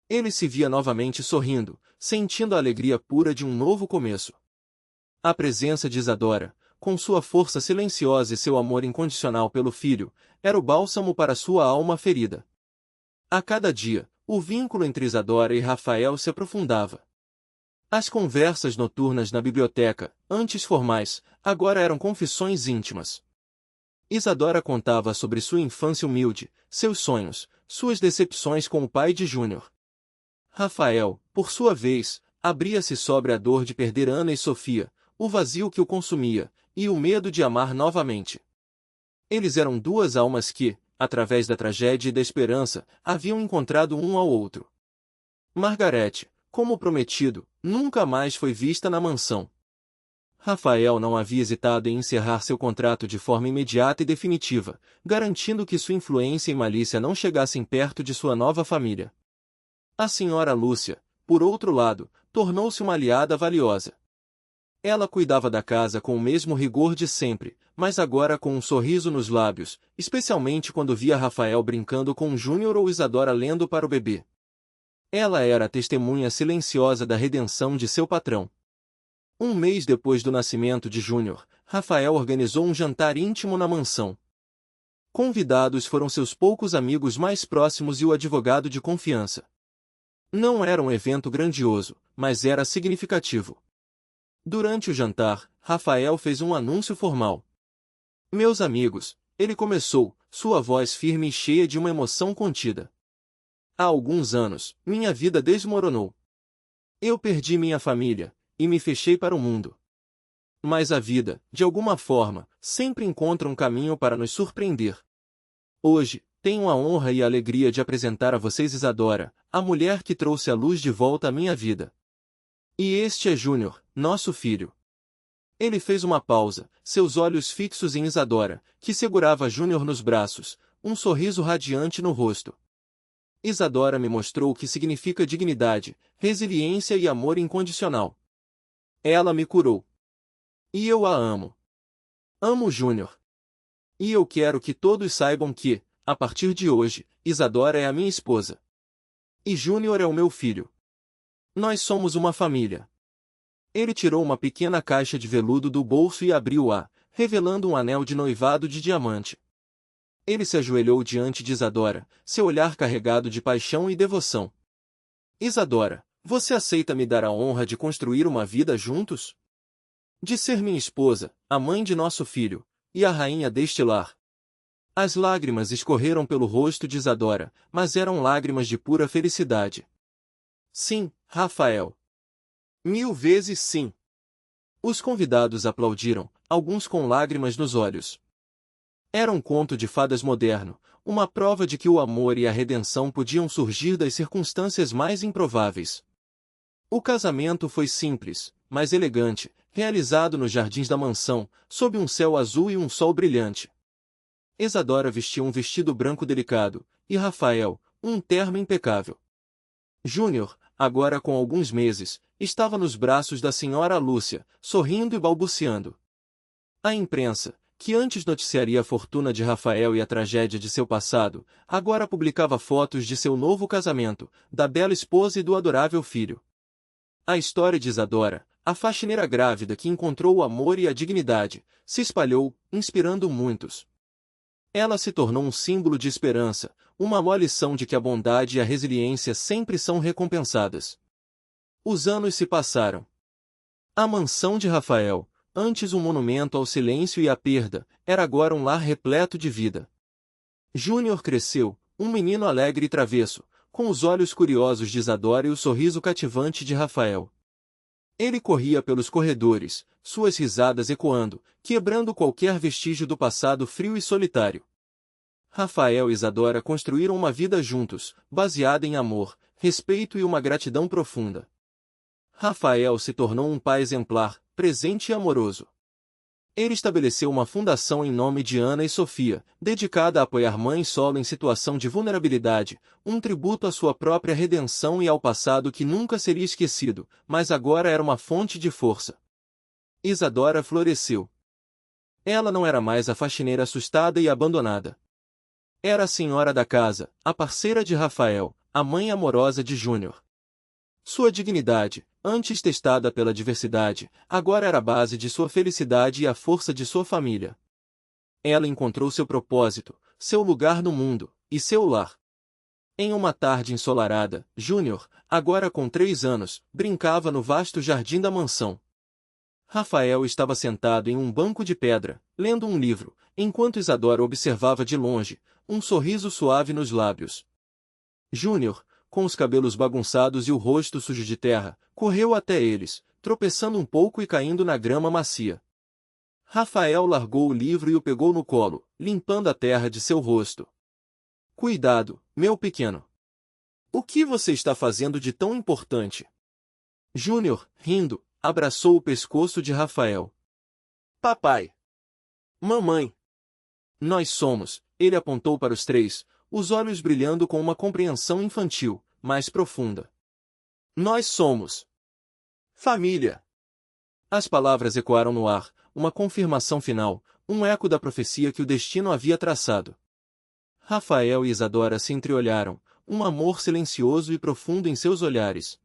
Ele se via novamente sorrindo, sentindo a alegria pura de um novo começo. A presença de Isadora, com sua força silenciosa e seu amor incondicional pelo filho, era o bálsamo para sua alma ferida. A cada dia, o vínculo entre Isadora e Rafael se aprofundava. As conversas noturnas na biblioteca, antes formais, agora eram confissões íntimas. Isadora contava sobre sua infância humilde, seus sonhos, suas decepções com o pai de Júnior. Rafael, por sua vez, abria-se sobre a dor de perder Ana e Sofia, o vazio que o consumia, e o medo de amar novamente. Eles eram duas almas que, através da tragédia e da esperança, haviam encontrado um ao outro. Margarete, como prometido, nunca mais foi vista na mansão. Rafael não havia hesitado em encerrar seu contrato de forma imediata e definitiva, garantindo que sua influência e malícia não chegassem perto de sua nova família. A senhora Lúcia, por outro lado, tornou-se uma aliada valiosa. Ela cuidava da casa com o mesmo rigor de sempre, mas agora com um sorriso nos lábios, especialmente quando via Rafael brincando com Júnior ou Isadora lendo para o bebê. Ela era a testemunha silenciosa da redenção de seu patrão. Um mês depois do nascimento de Júnior, Rafael organizou um jantar íntimo na mansão. Convidados foram seus poucos amigos mais próximos e o advogado de confiança. Não era um evento grandioso, mas era significativo. Durante o jantar, Rafael fez um anúncio formal. Meus amigos, ele começou, sua voz firme e cheia de uma emoção contida. Há alguns anos, minha vida desmoronou. Eu perdi minha família, e me fechei para o mundo. Mas a vida, de alguma forma, sempre encontra um caminho para nos surpreender. Hoje, tenho a honra e a alegria de apresentar a vocês Isadora, a mulher que trouxe a luz de volta à minha vida. E este é Júnior, nosso filho. Ele fez uma pausa, seus olhos fixos em Isadora, que segurava Júnior nos braços, um sorriso radiante no rosto. Isadora me mostrou o que significa dignidade, resiliência e amor incondicional. Ela me curou. E eu a amo. Amo Júnior. E eu quero que todos saibam que, a partir de hoje, Isadora é a minha esposa. E Júnior é o meu filho. Nós somos uma família. Ele tirou uma pequena caixa de veludo do bolso e abriu-a, revelando um anel de noivado de diamante. Ele se ajoelhou diante de Isadora, seu olhar carregado de paixão e devoção. Isadora, você aceita me dar a honra de construir uma vida juntos? De ser minha esposa, a mãe de nosso filho, e a rainha deste lar. As lágrimas escorreram pelo rosto de Isadora, mas eram lágrimas de pura felicidade. Sim, Rafael. 1000 vezes sim. Os convidados aplaudiram, alguns com lágrimas nos olhos. Era um conto de fadas moderno, uma prova de que o amor e a redenção podiam surgir das circunstâncias mais improváveis. O casamento foi simples, mas elegante, realizado nos jardins da mansão, sob um céu azul e um sol brilhante. Isadora vestia um vestido branco delicado, e Rafael, um terno impecável. Júnior, agora com alguns meses, estava nos braços da senhora Lúcia, sorrindo e balbuciando. A imprensa, que antes noticiaria a fortuna de Rafael e a tragédia de seu passado, agora publicava fotos de seu novo casamento, da bela esposa e do adorável filho. A história de Isadora, a faxineira grávida que encontrou o amor e a dignidade, se espalhou, inspirando muitos. Ela se tornou um símbolo de esperança, uma lição de que a bondade e a resiliência sempre são recompensadas. Os anos se passaram. A mansão de Rafael, antes um monumento ao silêncio e à perda, era agora um lar repleto de vida. Júnior cresceu, um menino alegre e travesso, com os olhos curiosos de Isadora e o sorriso cativante de Rafael. Ele corria pelos corredores, suas risadas ecoando, quebrando qualquer vestígio do passado frio e solitário. Rafael e Isadora construíram uma vida juntos, baseada em amor, respeito e uma gratidão profunda. Rafael se tornou um pai exemplar, presente e amoroso. Ele estabeleceu uma fundação em nome de Ana e Sofia, dedicada a apoiar mães solo em situação de vulnerabilidade, um tributo à sua própria redenção e ao passado que nunca seria esquecido, mas agora era uma fonte de força. Isadora floresceu. Ela não era mais a faxineira assustada e abandonada. Era a senhora da casa, a parceira de Rafael, a mãe amorosa de Júnior. Sua dignidade, antes testada pela adversidade, agora era a base de sua felicidade e a força de sua família. Ela encontrou seu propósito, seu lugar no mundo, e seu lar. Em uma tarde ensolarada, Júnior, agora com 3 anos, brincava no vasto jardim da mansão. Rafael estava sentado em um banco de pedra, lendo um livro, enquanto Isadora observava de longe, um sorriso suave nos lábios. Júnior, com os cabelos bagunçados e o rosto sujo de terra, correu até eles, tropeçando um pouco e caindo na grama macia. Rafael largou o livro e o pegou no colo, limpando a terra de seu rosto. Cuidado, meu pequeno. O que você está fazendo de tão importante? Júnior, rindo, abraçou o pescoço de Rafael. Papai. Mamãe. Nós somos, ele apontou para os 3, os olhos brilhando com uma compreensão infantil, mais profunda. Nós somos família. As palavras ecoaram no ar, uma confirmação final, um eco da profecia que o destino havia traçado. Rafael e Isadora se entreolharam, um amor silencioso e profundo em seus olhares.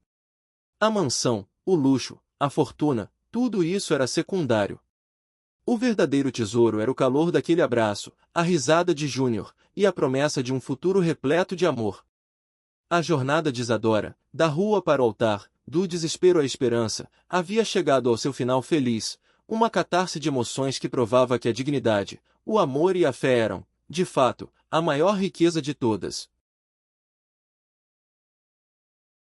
A mansão, o luxo, a fortuna, tudo isso era secundário. O verdadeiro tesouro era o calor daquele abraço, a risada de Júnior, e a promessa de um futuro repleto de amor. A jornada de Isadora, da rua para o altar, do desespero à esperança, havia chegado ao seu final feliz, uma catarse de emoções que provava que a dignidade, o amor e a fé eram, de fato, a maior riqueza de todas.